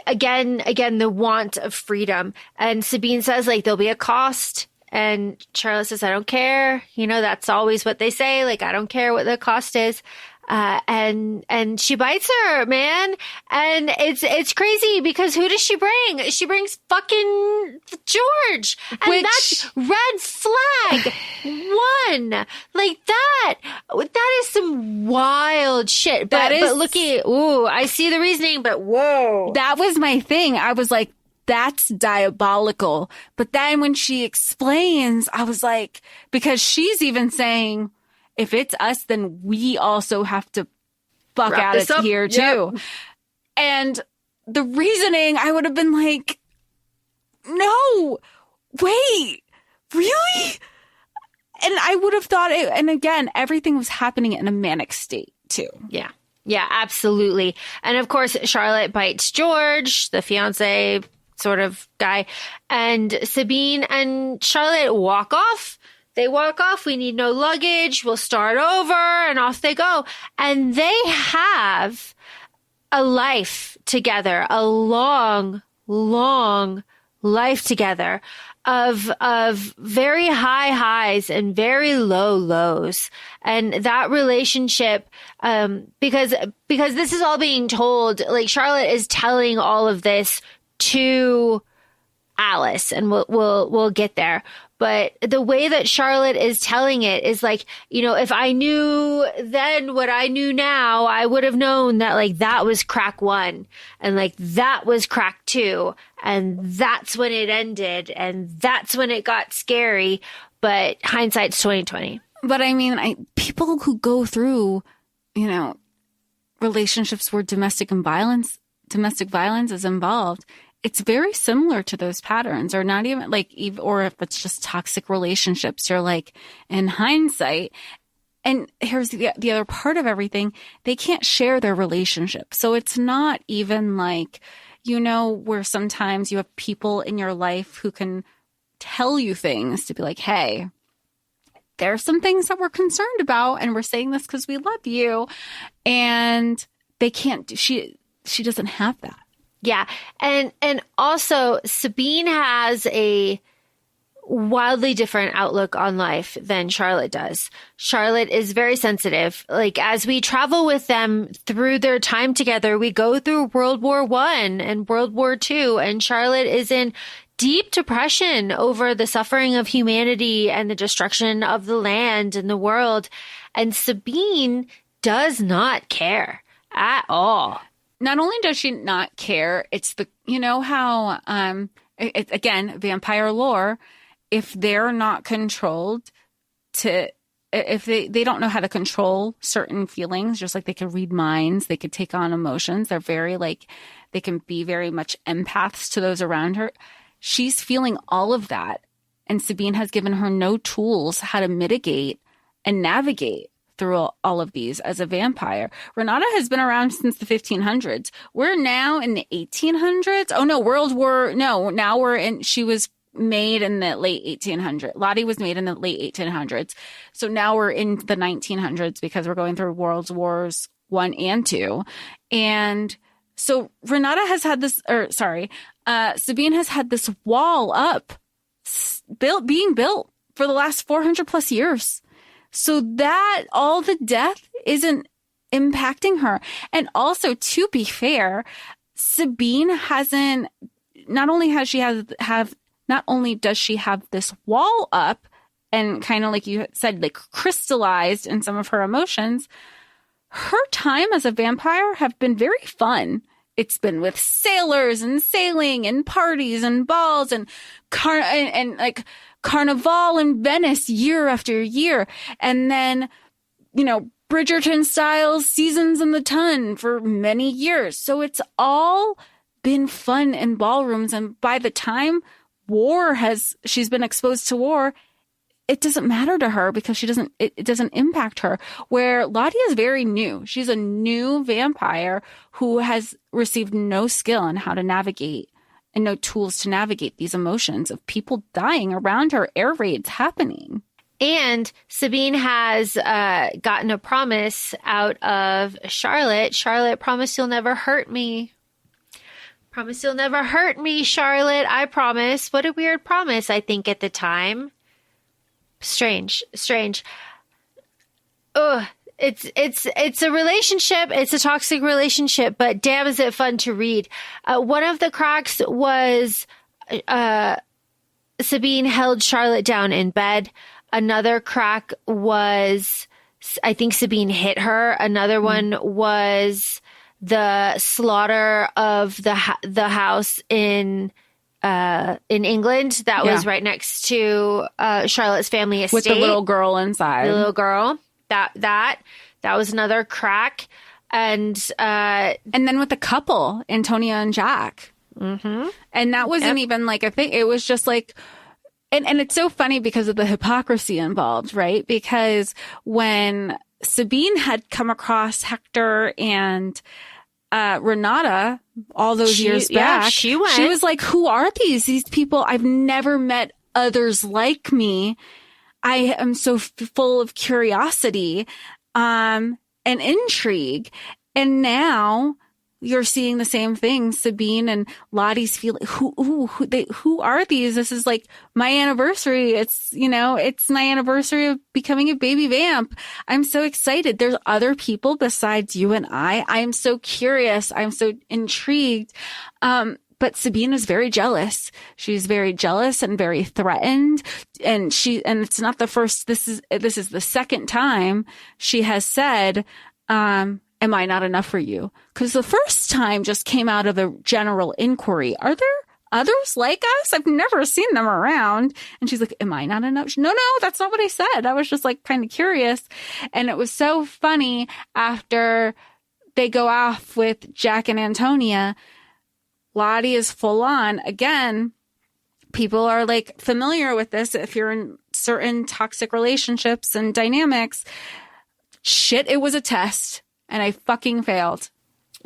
S3: Again, the want of freedom. And Sabine says, like, there'll be a cost. And Charlotte says, I don't care. That's always what they say. Like, I don't care what the cost is. And she bites her, man. And it's crazy because who does she bring? She brings fucking George. And that's red flag one. Like that is some wild shit. But looking, I see the reasoning, but whoa.
S2: That was my thing. I was like, that's diabolical. But then when she explains, I was like, because she's even saying, if it's us, then we also have to fuck out of here too. And the reasoning, I would have been like, no, wait, really? And I would have thought it, and again, everything was happening in a manic state too.
S3: Yeah. Yeah, absolutely. And of course, Charlotte bites George, the fiance sort of guy, and Sabine and Charlotte walk off. They walk off. We need no luggage. We'll start over, and off they go. And they have a life together, a long, long life together of very high highs and very low lows. And that relationship, because this is all being told, like Charlotte is telling all of this to Alice, and we'll get there. But the way that Charlotte is telling it is like, you know, if I knew then what I knew now, I would have known that like that was crack 1 and like that was crack 2 and that's when it ended and that's when it got scary. But hindsight's 20/20.
S2: But I mean, people who go through, you know, relationships where domestic violence is involved, it's very similar to those patterns, or not even like, or if it's just toxic relationships, you're like, in hindsight. And here's the other part of everything. They can't share their relationship. So it's not even like, you know, where sometimes you have people in your life who can tell you things to be like, hey, there are some things that we're concerned about, and we're saying this because we love you. And they can't, she doesn't have that.
S3: Yeah. And also Sabine has a wildly different outlook on life than Charlotte does. Charlotte is very sensitive. Like as we travel with them through their time together, we go through World War I and World War II, and Charlotte is in deep depression over the suffering of humanity and the destruction of the land and the world. And Sabine does not care at all.
S2: Not only does she not care, it's the, you know how, again, vampire lore, if they're not controlled if they don't know how to control certain feelings, just like they could read minds, they could take on emotions. They're very like, they can be very much empaths to those around her. She's feeling all of that. And Sabine has given her no tools how to mitigate and navigate through all of these as a vampire. Renata has been around since the 1500s. We're now in the 1800s. Oh no, now she was made in the late 1800s. Lottie was made in the late 1800s. So now we're in the 1900s because we're going through World Wars I and II. And so Renata has had Sabine has had this wall up, being built for the last 400 plus years. So that all the death isn't impacting her. And also, to be fair, Sabine hasn't, not only does she have this wall up and kind of like you said, like crystallized in some of her emotions, her time as a vampire have been very fun. It's been with sailors and sailing and parties and balls and like Carnival in Venice year after year. And then, you know, Bridgerton styles Seasons in the Tun for many years. So it's all been fun in ballrooms. And by the time she's been exposed to war, it doesn't matter to her because it doesn't impact her. Where Lottie is very new. She's a new vampire who has received no skill on how to navigate and no tools to navigate these emotions of people dying around her, air raids happening.
S3: And Sabine has gotten a promise out of Charlotte. Charlotte, promise you'll never hurt me. Promise you'll never hurt me, Charlotte. I promise. What a weird promise, I think, at the time. Strange. Ugh. It's a relationship. It's a toxic relationship, but damn, is it fun to read. One of the cracks was Sabine held Charlotte down in bed. Another crack was, I think Sabine hit her. Another one was the slaughter of the house in England that was right next to Charlotte's family estate.
S2: With the little girl inside.
S3: The little girl. That was another crack. And
S2: then with the couple, Antonia and Jack.
S3: Mm-hmm.
S2: And that wasn't even like a thing. It was just like, and it's so funny because of the hypocrisy involved, right? Because when Sabine had come across Hector and Renata all those years back,
S3: she
S2: was like, who are these people? I've never met others like me. I am so full of curiosity and intrigue. And now you're seeing the same thing. Sabine and Lottie's feeling, who are these? This is like my anniversary. It's my anniversary of becoming a baby vamp. I'm so excited. There's other people besides you and I. I'm so curious. I'm so intrigued. But Sabine is very jealous. She's very jealous and very threatened. And it's not the first, this is the second time she has said, am I not enough for you? Because the first time just came out of a general inquiry. Are there others like us? I've never seen them around. And she's like, am I not enough? No, that's not what I said. I was just like kind of curious. And it was so funny after they go off with Jack and Antonia, Lottie is full on. Again, people are like familiar with this. If you're in certain toxic relationships and dynamics, shit, it was a test. And I fucking failed.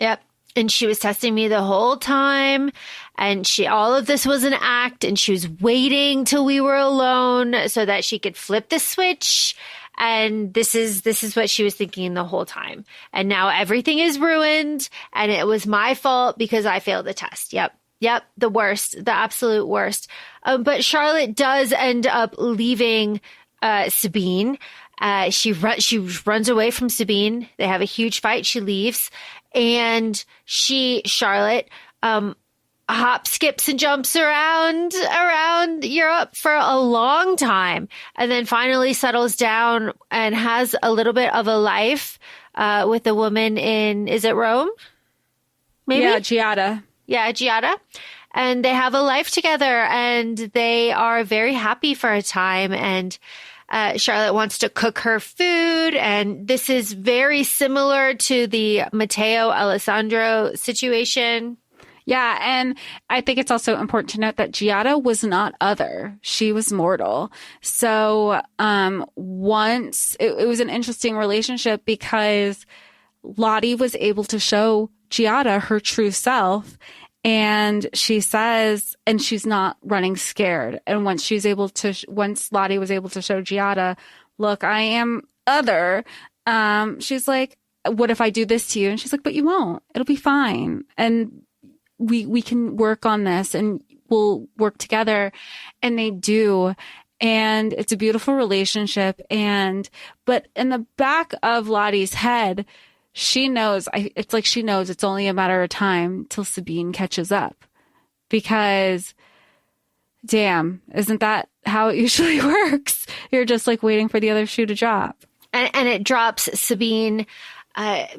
S3: Yep. And she was testing me the whole time. And all of this was an act. And she was waiting till we were alone so that she could flip the switch. And this is what she was thinking the whole time. And now everything is ruined. And it was my fault because I failed the test. Yep. The worst, the absolute worst. But Charlotte does end up leaving Sabine. She runs away from Sabine. They have a huge fight. She leaves, and Charlotte, hops, skips, and jumps around Europe for a long time, and then finally settles down and has a little bit of a life with a woman in, is it Rome? Maybe?
S2: Yeah, Giada.
S3: Yeah, Giada. And they have a life together, and they are very happy for a time, and Charlotte wants to cook her food, and this is very similar to the Matteo Alessandro situation.
S2: Yeah, and I think it's also important to note that Giada was not other. She was mortal. So once it was an interesting relationship because Lottie was able to show Giada her true self. And she says, and she's not running scared. And once Lottie was able to show Giada, look, I am other. She's like, what if I do this to you? And she's like, but you won't. It'll be fine. And we can work on this and we'll work together. And they do. And it's a beautiful relationship. But in the back of Lottie's head, she knows it's only a matter of time till Sabine catches up, because damn, isn't that how it usually works? You're just like waiting for the other shoe to drop.
S3: And it drops. Sabine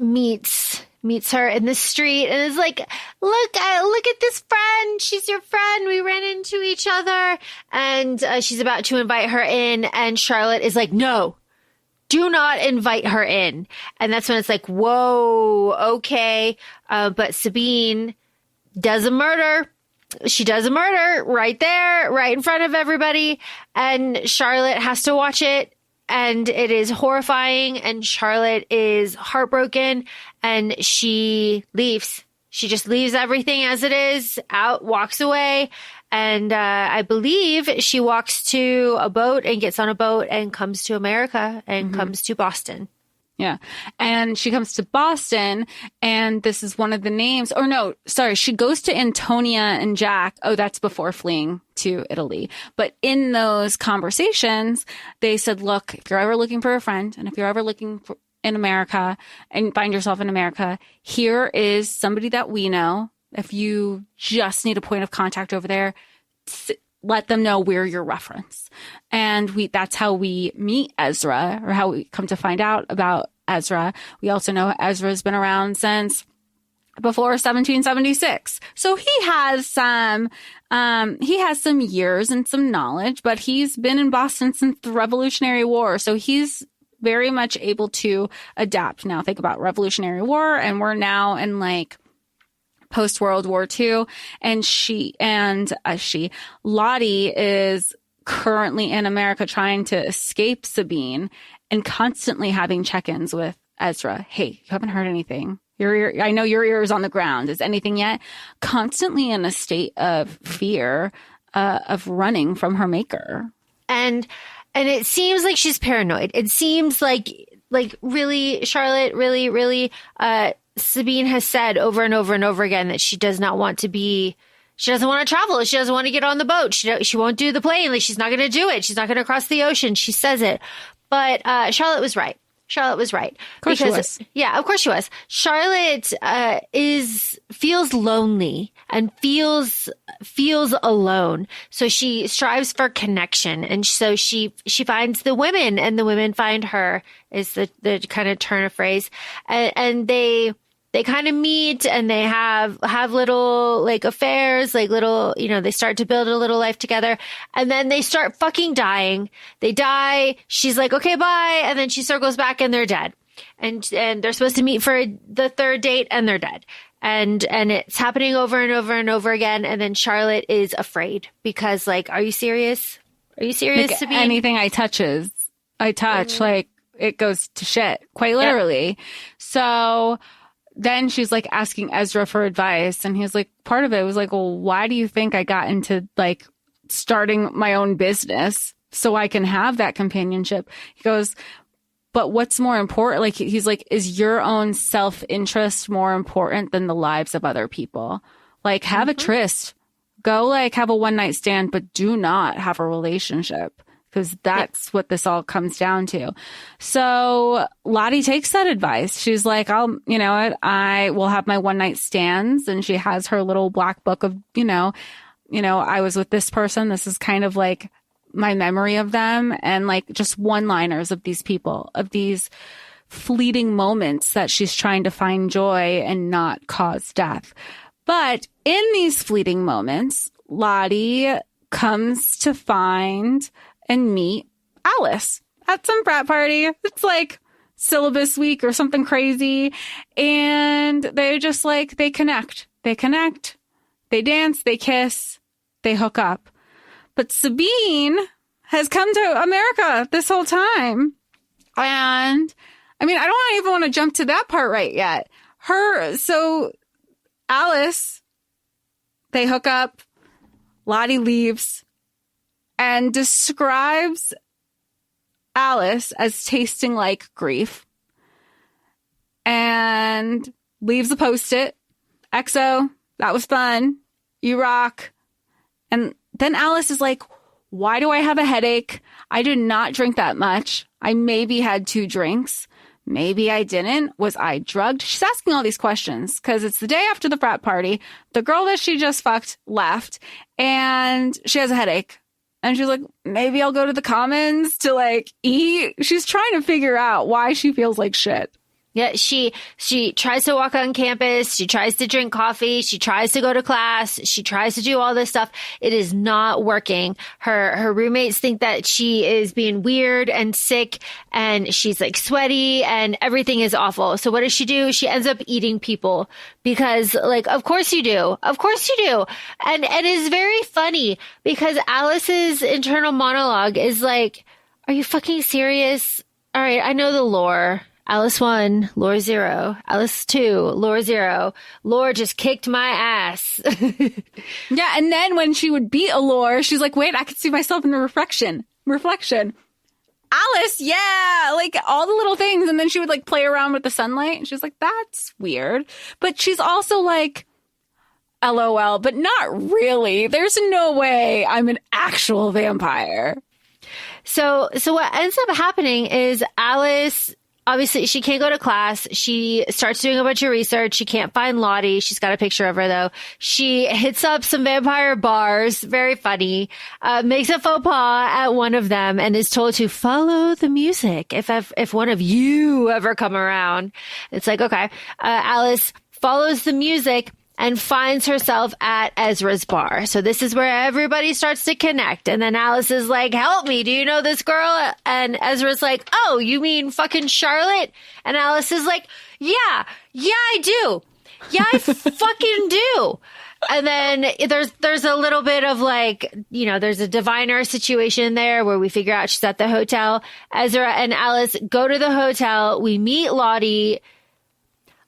S3: meets her in the street and is like, look at this friend. She's your friend. We ran into each other. And she's about to invite her in. And Charlotte is like, no. Do not invite her in. And that's when it's like, whoa, okay. But Sabine does a murder. She does a murder right there, right in front of everybody. And Charlotte has to watch it. And it is horrifying. And Charlotte is heartbroken. And she leaves. She just leaves everything as it is, walks away. And I believe she walks to a boat and gets on a boat and comes to America and comes to Boston.
S2: Yeah. And she comes to Boston, and this is one of the names. Or no, sorry. She goes to Antonia and Jack. Oh, that's before fleeing to Italy. But in those conversations, they said, look, if you're ever looking for a friend, and if you're ever looking in America and find yourself in America, here is somebody that we know. If you just need a point of contact over there, let them know we're your reference. And that's how we meet Ezra, or how we come to find out about Ezra. We also know Ezra's been around since before 1776. So he has some years and some knowledge, but he's been in Boston since the Revolutionary War. So he's very much able to adapt. Now think about Revolutionary War, and we're now in like post World War II, and Lottie is currently in America trying to escape Sabine and constantly having check-ins with Ezra. Hey, you haven't heard anything. I know your ear is on the ground. Is anything yet? Constantly in a state of fear, of running from her maker.
S3: And it seems like she's paranoid. It seems like really, Charlotte, really, Sabine has said over and over and over again that she does not want to be, she doesn't want to travel. She doesn't want to get on the boat. She won't do the plane. Like, she's not going to do it. She's not going to cross the ocean. She says it. But Charlotte was right. Of course she was. Yeah, of course she was. Charlotte feels lonely and feels alone. So she strives for connection, and so she finds the women, and the women find her. Is the kind of turn of phrase, and they kind of meet, and they have little like affairs, like little, they start to build a little life together, and then they start fucking dying. They die. She's like, okay, bye. And then she circles back and they're dead. And they're supposed to meet for the third date and they're dead. And it's happening over and over and over again. And then Charlotte is afraid because, like, are you serious? Are you serious,
S2: like,
S3: Sabine?
S2: Anything I touch, like, it goes to shit, quite literally. Yep. So then she's like asking Ezra for advice, and he's like, part of it was like, well, why do you think I got into like starting my own business so I can have that companionship? He goes, but what's more important? Like, he's like, is your own self-interest more important than the lives of other people? Like, have a tryst, go like have a one-night stand, but do not have a relationship. Because that's what this all comes down to. So Lottie takes that advice. She's like, I will have my one night stands. And she has her little black book of, I was with this person. This is kind of like my memory of them. And like just one-liners of these people, of these fleeting moments that she's trying to find joy and not cause death. But in these fleeting moments, Lottie comes to find and meet Alice at some frat party. It's like syllabus week or something crazy. And they just like, they connect, they dance, they kiss, they hook up. But Sabine has come to America this whole time. And I mean, I don't even want to jump to that part right yet. So Alice, they hook up, Lottie leaves, and describes Alice as tasting like grief, and leaves a post-it. XO, that was fun. You rock. And then Alice is like, why do I have a headache? I did not drink that much. I maybe had 2 drinks. Maybe I didn't. Was I drugged? She's asking all these questions because it's the day after the frat party. The girl that she just fucked left, and she has a headache. And she's like, maybe I'll go to the commons to like eat. She's trying to figure out why she feels like shit.
S3: Yeah, she tries to walk on campus. She tries to drink coffee. She tries to go to class. She tries to do all this stuff. It is not working. Her roommates think that she is being weird and sick, and she's like sweaty, and everything is awful. So what does she do? She ends up eating people because, like, of course you do. Of course you do. And it is very funny because Alice's internal monologue is like, are you fucking serious? All right, I know the lore. Alice 1, lore 0. Alice 2, lore 0. Lore just kicked my ass.
S2: Yeah, and then when she would beat a lore, she's like, wait, I could see myself in the reflection. Alice, yeah, like all the little things. And then she would like play around with the sunlight. And she's like, that's weird. But she's also like, LOL, but not really. There's no way I'm an actual vampire.
S3: So what ends up happening is Alice, obviously, she can't go to class. She starts doing a bunch of research. She can't find Lottie. She's got a picture of her, though. She hits up some vampire bars. Very funny. Makes a faux pas at one of them and is told to follow the music if one of you ever come around. It's like, okay. Alice follows the music, and finds herself at Ezra's bar. So this is where everybody starts to connect. And then Alice is like, help me. Do you know this girl? And Ezra's like, oh, you mean fucking Charlotte? And Alice is like, yeah, I do. Yeah, I fucking do. And then there's a little bit of like, there's a diviner situation there where we figure out she's at the hotel. Ezra and Alice go to the hotel. We meet Lottie.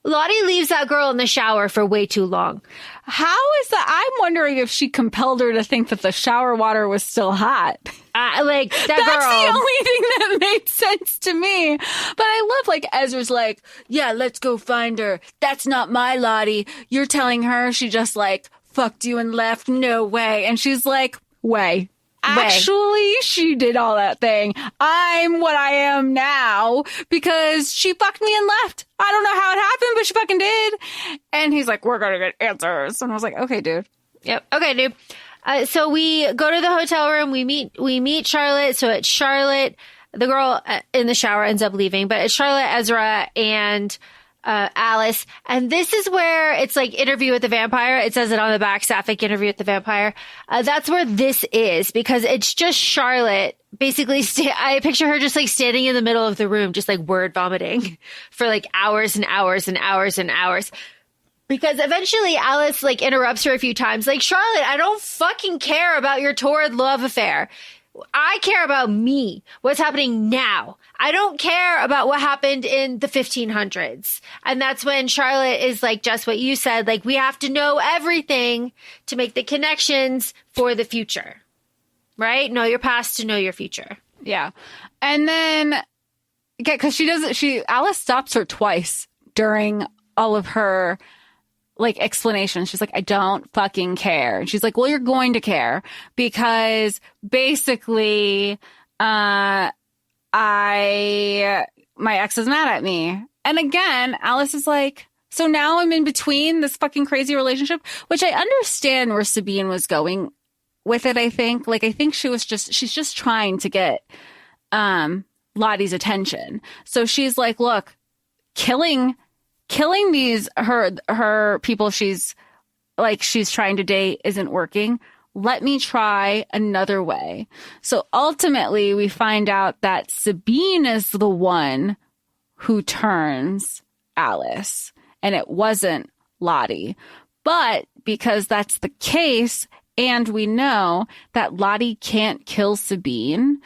S3: Lottie leaves that girl in the shower for way too long.
S2: How is that? I'm wondering if she compelled her to think that the shower water was still hot.
S3: Like that
S2: That's
S3: girl.
S2: the only thing that made sense to me. But I love like Ezra's like, yeah, let's go find her. That's not my Lottie. You're telling her she just like fucked you and left? No way. And she's like, way. Actually, she did all that thing. I'm what I am now because she fucked me and left. I don't know how it happened, but she fucking did. And he's like, we're going to get answers. And I was like, okay, dude.
S3: Yep. Okay, dude. So we go to the hotel room. We meet Charlotte. So it's Charlotte. The girl in the shower ends up leaving, but it's Charlotte, Ezra, and Alice. And this is where it's like Interview with the Vampire. It says it on the back, Sapphic Interview with the Vampire. That's where this is because it's just Charlotte. Basically, I picture her just like standing in the middle of the room, just like word vomiting for like hours and hours and hours and hours. Because eventually Alice like interrupts her a few times. Like, Charlotte, I don't fucking care about your torrid love affair. I care about me, what's happening now. I don't care about what happened in the 1500s. And that's when Charlotte is like, just what you said, like, we have to know everything to make the connections for the future, right? Know your past to know your future.
S2: Yeah. And then, because Alice stops her twice during all of her like explanation. She's like, I don't fucking care. And she's like, well, you're going to care because basically, my ex is mad at me. And again, Alice is like, so now I'm in between this fucking crazy relationship, which I understand where Sabine was going with it. I think she's just trying to get, Lottie's attention. So she's like, look, killing these her people she's trying to date isn't working. Let me try another way. So ultimately we find out that Sabine is the one who turns Alice and it wasn't Lottie. But because that's the case and we know that Lottie can't kill Sabine,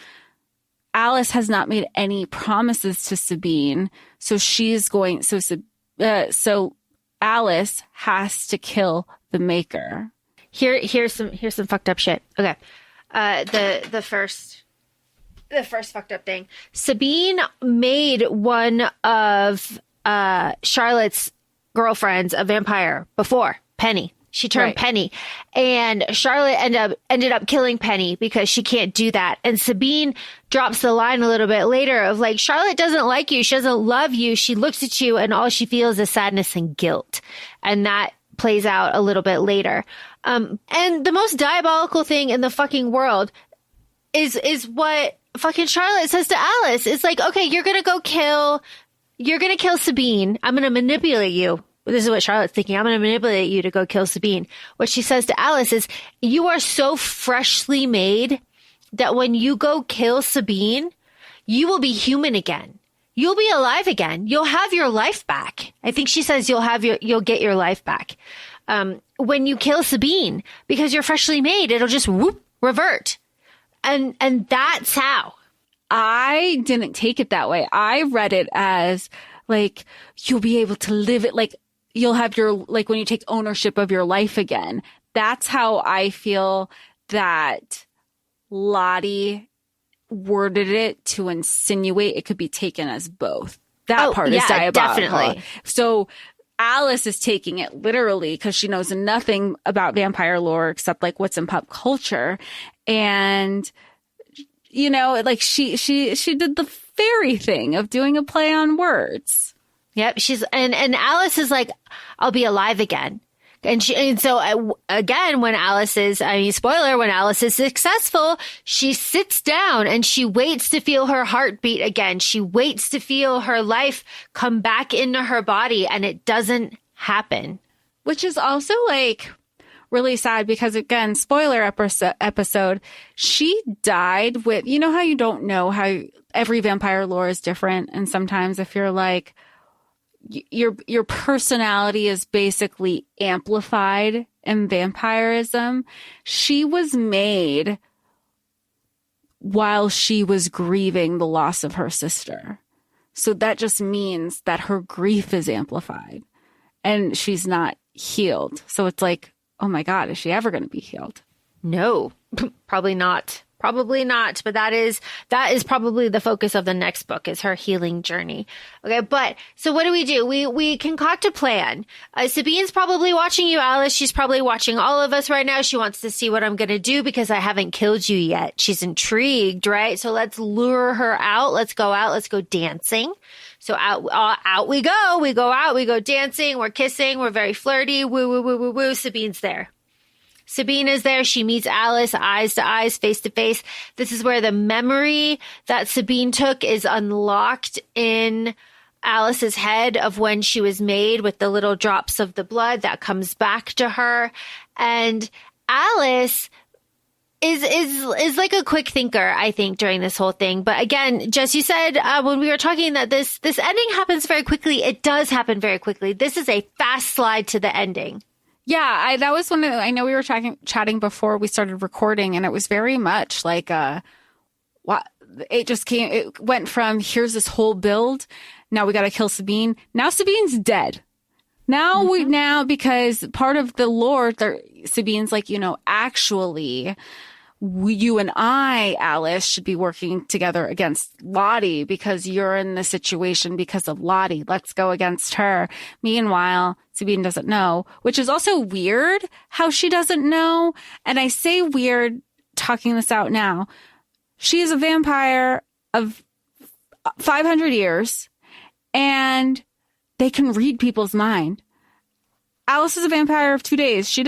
S2: Alice has not made any promises to Sabine. So so Alice has to kill the Maker.
S3: Here's some fucked up shit. Okay. The first fucked up thing. Sabine made one of Charlotte's girlfriends a vampire before, Penny. She turned
S2: Right.
S3: Penny, and Charlotte ended up killing Penny because she can't do that. And Sabine drops the line a little bit later of like, Charlotte doesn't like you. She doesn't love you. She looks at you and all she feels is sadness and guilt. And that plays out a little bit later. And the most diabolical thing in the fucking world is what fucking Charlotte says to Alice. It's like, okay, you're going to kill Sabine. I'm going to manipulate you. This is what Charlotte's thinking. I'm going to manipulate you to go kill Sabine. What she says to Alice is, you are so freshly made that when you go kill Sabine, you will be human again. You'll be alive again. You'll have your life back. I think she says you'll get your life back. When you kill Sabine, because you're freshly made, it'll just revert. And that's how.
S2: I didn't take it that way. I read it as like, you'll be able to live it like, you'll have your, like when you take ownership of your life again. That's how I feel that Lottie worded it to insinuate it could be taken as both. That part is diabolical.
S3: Definitely.
S2: So Alice is taking it literally because she knows nothing about vampire lore except like what's in pop culture. And, you know, like she did the fairy thing of doing a play on words.
S3: Yep. And Alice is like, I'll be alive again. And so again, when Alice is successful, she sits down and she waits to feel her heartbeat again. She waits to feel her life come back into her body, and it doesn't happen.
S2: Which is also like really sad because, again, spoiler episode, she died with, you know how you don't know how every vampire lore is different. And sometimes if you're like, your personality is basically amplified in vampirism. She was made while she was grieving the loss of her sister. So that just means that her grief is amplified and she's not healed. So it's like, oh my God, is she ever going to be healed?
S3: No, probably not. Probably not. But that is probably the focus of the next book, is her healing journey. Okay. But so what do? We concoct a plan. Sabine's probably watching you, Alice. She's probably watching all of us right now. She wants to see what I'm going to do because I haven't killed you yet. She's intrigued, right? So let's lure her out. Let's go out. Let's go dancing. So out we go. We go out. We go dancing. We're kissing. We're very flirty. Woo, woo, woo, woo, woo. Sabine's there. Sabine is there. She meets Alice eyes to eyes, face to face. This is where the memory that Sabine took is unlocked in Alice's head of when she was made, with the little drops of the blood that comes back to her. And Alice is like a quick thinker, I think, during this whole thing. But again, Jess, you said when we were talking that this ending happens very quickly. It does happen very quickly. This is a fast slide to the ending.
S2: Yeah, that was I know we were chatting before we started recording, and it was very much like it went from, here's this whole build, now we got to kill Sabine. Now Sabine's dead. Now because part of the lore, Sabine's like, actually, you and I, Alice, should be working together against Lottie because you're in the situation because of Lottie. Let's go against her. Meanwhile, Sabine doesn't know, which is also weird how she doesn't know. And I say weird talking this out now. She is a vampire of 500 years and they can read people's mind. Alice is a vampire of 2 days. She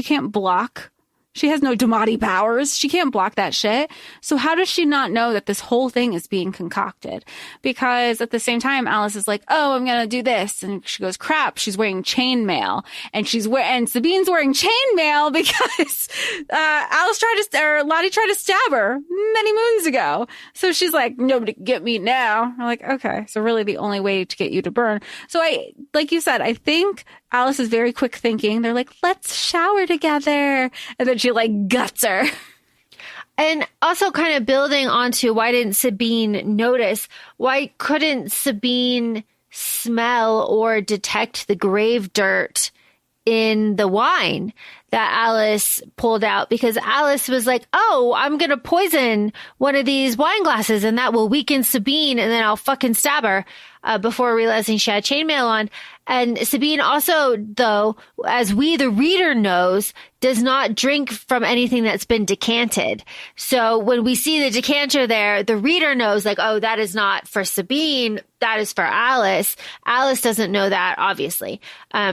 S2: can't block. She has no Damati powers. She can't block that shit. So how does she not know that this whole thing is being concocted? Because at the same time, Alice is like, oh, I'm going to do this. And she goes, crap, she's wearing chainmail. And Sabine's wearing chainmail because Lottie tried to stab her many moons ago. So she's like, nobody can get me now. I'm like, okay. So really the only way to get you to burn. So like you said, I think Alice is very quick thinking. They're like, let's shower together. And then she like guts her.
S3: And also kind of building onto, why didn't Sabine notice? Why couldn't Sabine smell or detect the grave dirt in the wine that Alice pulled out? Because Alice was like, oh, I'm going to poison one of these wine glasses and that will weaken Sabine and then I'll fucking stab her, before realizing she had chainmail on. And Sabine also, though, as we, the reader, knows, does not drink from anything that's been decanted. So when we see the decanter there, the reader knows, like, oh, that is not for Sabine. That is for Alice. Alice doesn't know that, obviously.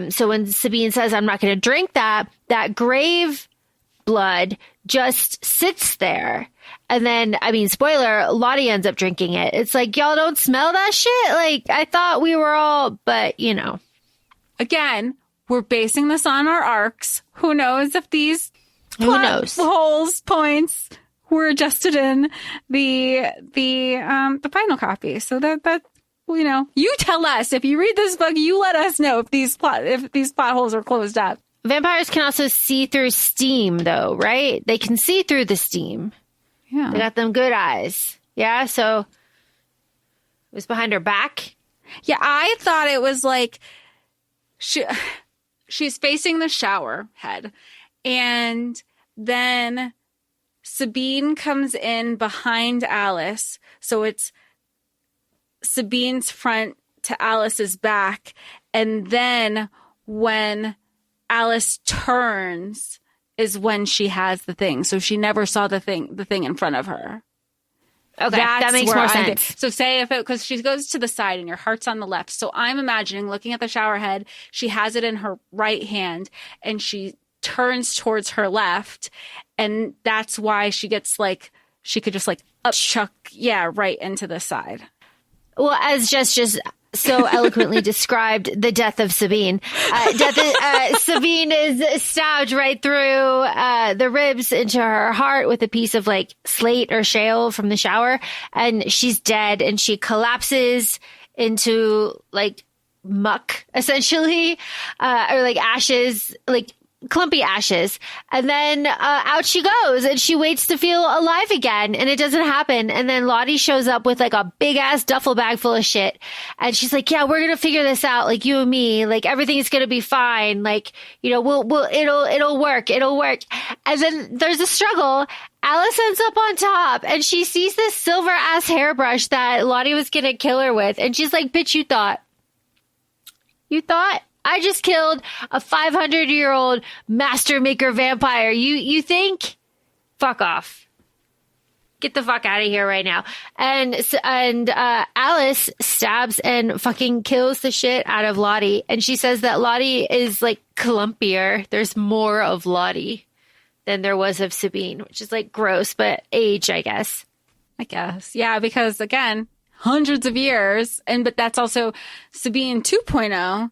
S3: So when Sabine says, I'm not going to drink that grave blood just sits there. And then, spoiler, Lottie ends up drinking it. It's like, y'all don't smell that shit? Like, I thought we were all, but,
S2: Again, we're basing this on our arcs. Who knows if these points were adjusted in the final copy. So that you tell us. If you read this book, you let us know if these plot holes are closed up.
S3: Vampires can also see through steam, though, right? They can see through the steam.
S2: Yeah.
S3: They got them good eyes. Yeah, so it was behind her back.
S2: Yeah, I thought it was like she's facing the shower head. And then Sabine comes in behind Alice. So it's Sabine's front to Alice's back. And then when Alice turns is when she has the thing. So she never saw the thing in front of her.
S3: Okay, that makes more sense.
S2: So say because she goes to the side and your heart's on the left. So I'm imagining looking at the shower head, she has it in her right hand and she turns towards her left. And that's why she gets she could just up chuck, right into the side.
S3: Well, as just so eloquently described the death of Sabine. Sabine is stabbed right through the ribs into her heart with a piece of like slate or shale from the shower, and she's dead, and she collapses into like muck, essentially, or like ashes, like clumpy ashes. And then out she goes, and she waits to feel alive again, and it doesn't happen. And then Lottie shows up with like a big ass duffel bag full of shit, and she's like, yeah, we're gonna figure this out, like you and me, like everything's gonna be fine, like, you know, it'll work. And then there's a struggle. Alice ends up on top, and she sees this silver ass hairbrush that Lottie was gonna kill her with, and she's like, bitch, you thought I just killed a 500-year-old master maker vampire. You think? Fuck off. Get the fuck out of here right now. And Alice stabs and fucking kills the shit out of Lottie. And she says that Lottie is like clumpier. There's more of Lottie than there was of Sabine, which is like gross, but age, I guess.
S2: Yeah, because again, hundreds of years. But that's also Sabine 2.0.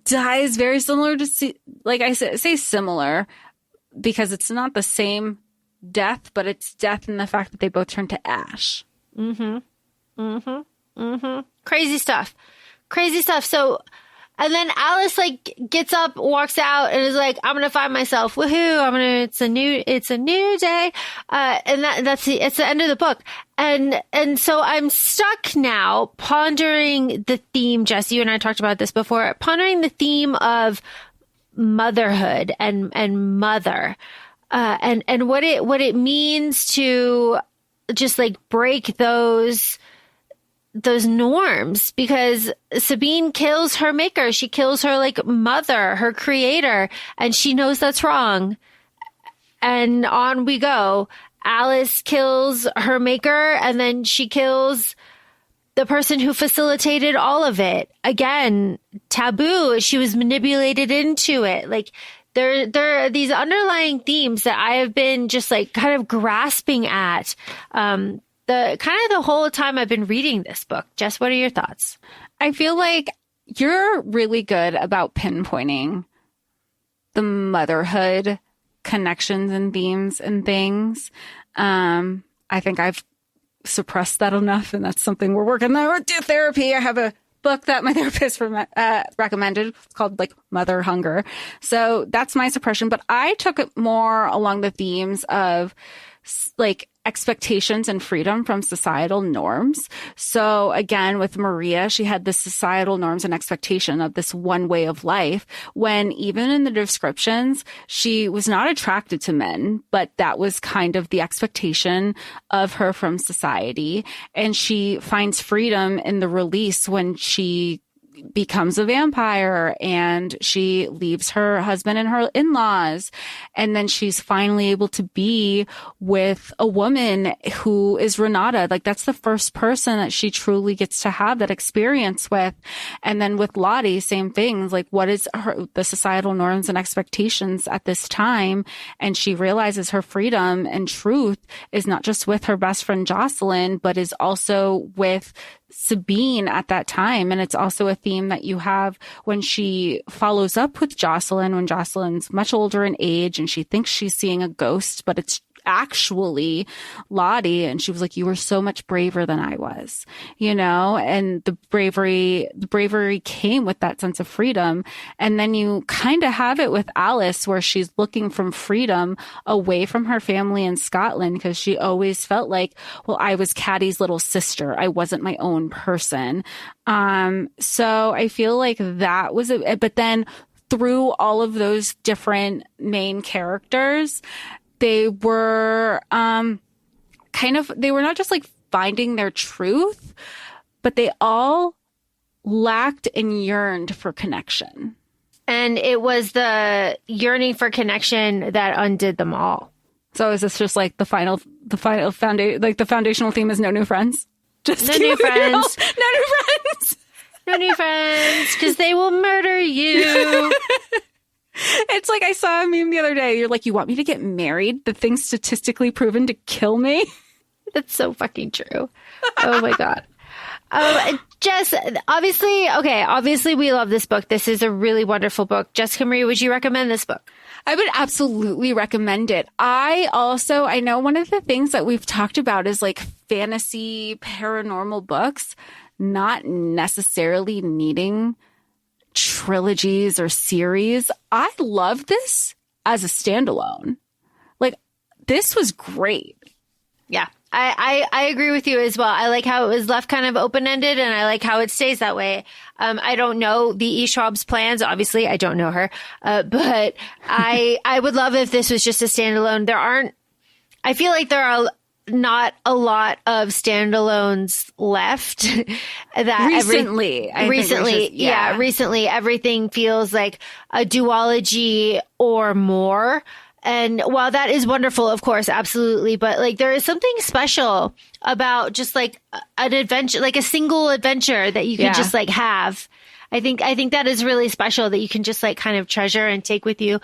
S2: Dies very similar to, like I say similar, because it's not the same death, but it's death in the fact that they both turn to ash.
S3: Crazy stuff. So, and then Alice like gets up, walks out, and is like, I'm gonna find myself. Woohoo! It's a new day. And it's the end of the book. And so I'm stuck now pondering the theme, Jess, you and I talked about this before, pondering the theme of motherhood and mother, and what it means to just like break those norms, because Sabine kills her maker. She kills her like mother, her creator, and she knows that's wrong. And on we go. Alice kills her maker, and then she kills the person who facilitated all of it. Again, taboo. She was manipulated into it. Like there are these underlying themes that I have been just like kind of grasping at the whole time I've been reading this book. Jess, what are your thoughts?
S2: I feel like you're really good about pinpointing the motherhood connections and themes and things. I think I've suppressed that enough, and that's something we're working on with therapy. I have a book that my therapist recommended. It's called like Mother Hunger. So that's my suppression, but I took it more along the themes of like expectations and freedom from societal norms. So again, with Maria, she had the societal norms and expectation of this one way of life, when even in the descriptions, she was not attracted to men, but that was kind of the expectation of her from society. And she finds freedom in the release when she becomes a vampire and she leaves her husband and her in-laws. And then she's finally able to be with a woman who is Renata. Like that's the first person that she truly gets to have that experience with. And then with Lottie, same things. Like what is the societal norms and expectations at this time? And she realizes her freedom and truth is not just with her best friend Jocelyn, but is also with Sabine at that time. And it's also a theme that you have when she follows up with Jocelyn, when Jocelyn's much older in age and she thinks she's seeing a ghost, but it's actually Lottie. And she was like, you were so much braver than I was, you know, and the bravery came with that sense of freedom. And then you kind of have it with Alice, where she's looking from freedom away from her family in Scotland, because she always felt like, well, I was Caddie's little sister. I wasn't my own person. So I feel like that was it. But then through all of those different main characters, they were they were not just like finding their truth, but they all lacked and yearned for connection.
S3: And it was the yearning for connection that undid them all.
S2: So is this just like the final foundation, like the foundational theme is no new friends? Just
S3: no new friends.
S2: No new friends.
S3: No new friends, because they will murder you.
S2: It's like I saw a meme the other day. You're like, you want me to get married? The thing's statistically proven to kill me.
S3: That's so fucking true. Oh my God. Jess, obviously we love this book. This is a really wonderful book. Jessica Marie, would you recommend this book?
S2: I would absolutely recommend it. I know one of the things that we've talked about is like fantasy paranormal books not necessarily needing trilogies or series. I love this as a standalone. Like, this was great.
S3: Yeah. I agree with you as well. I like how it was left kind of open-ended, and I like how it stays that way. I don't know the E. Schwab's plans. Obviously, I don't know her. But I would love if this was just a standalone. I feel like there are not a lot of standalones left.
S2: Recently,
S3: recently everything feels like a duology or more. And while that is wonderful, of course, absolutely. But like, there is something special about just like an adventure, like a single adventure that you can just like have. I think that is really special that you can just like kind of treasure and take with you.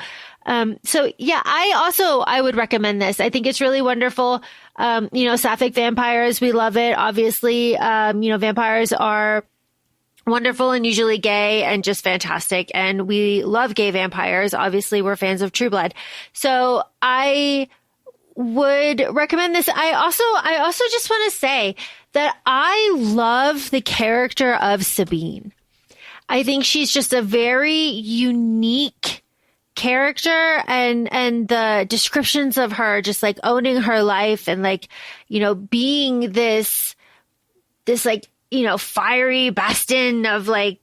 S3: So yeah, I would recommend this. I think it's really wonderful. Sapphic vampires, we love it. Obviously, vampires are wonderful and usually gay and just fantastic. And we love gay vampires. Obviously, we're fans of True Blood. So I would recommend this. I also just want to say that I love the character of Sabine. I think she's just a very unique character, and the descriptions of her just like owning her life and like, being this like, fiery bastion of like,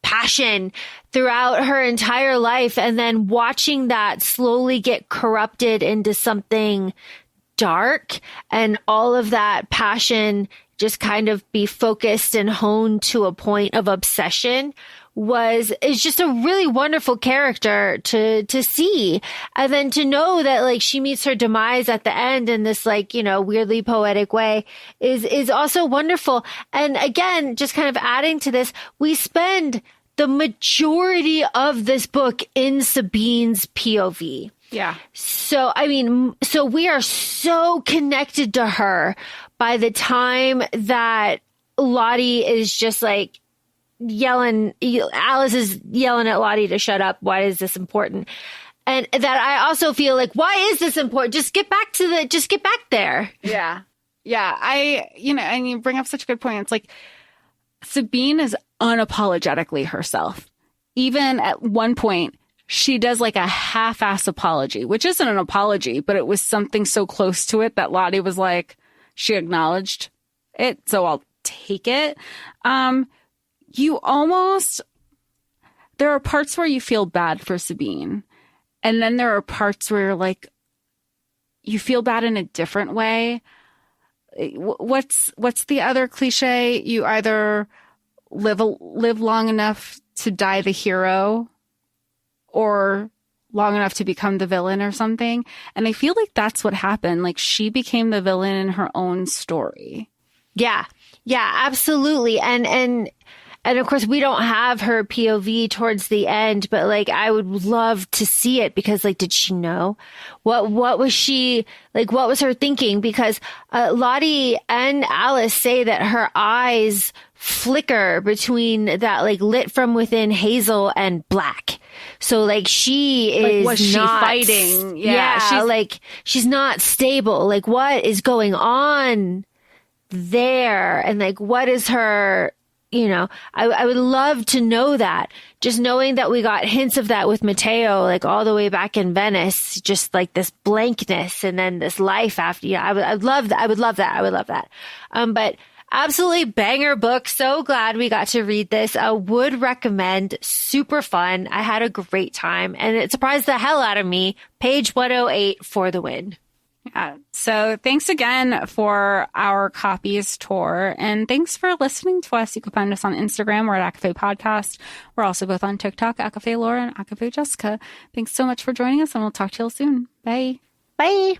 S3: passion throughout her entire life. And then watching that slowly get corrupted into something dark, and all of that passion just kind of be focused and honed to a point of obsession is just a really wonderful character to see. And then to know that like she meets her demise at the end in this like, weirdly poetic way is also wonderful. And again, just kind of adding to this, we spend the majority of this book in Sabine's POV.
S2: Yeah.
S3: So, so we are so connected to her by the time that Lottie is just like, Alice is yelling at Lottie to shut up. Why is this important? And that I also feel like, why is this important? Just get back there.
S2: Yeah. Yeah. And you bring up such a good point. It's like Sabine is unapologetically herself. Even at one point, she does like a half-ass apology, which isn't an apology, but it was something so close to it that Lottie was like, she acknowledged it. So I'll take it. There are parts where you feel bad for Sabine. And then there are parts where like, you feel bad in a different way. What's the other cliche? You either live long enough to die the hero or long enough to become the villain or something. And I feel like that's what happened. Like, she became the villain in her own story.
S3: Yeah. Yeah, absolutely. And of course, we don't have her POV towards the end, but like, I would love to see it because like, did she know? What was she, like, what was her thinking? Because Lottie and Alice say that her eyes flicker between that like lit from within hazel and black. So like, she is
S2: like, was
S3: not
S2: she fighting?
S3: Yeah, she's not stable. Like, what is going on there? And like, what is her, I would love to know that. Just knowing that we got hints of that with Matteo, like all the way back in Venice, just like this blankness and then this life after. Yeah, I would love that. But absolutely banger book. So glad we got to read this. I would recommend. Super fun. I had a great time and it surprised the hell out of me. Page 108 for the win.
S2: Yeah. So thanks again for our copies tour, and thanks for listening to us. You can find us on Instagram. We're at ACOFAE Podcast. We're also both on TikTok, ACOFAE Laura and ACOFAE Jessica. Thanks so much for joining us, and we'll talk to you all soon. Bye.
S3: Bye.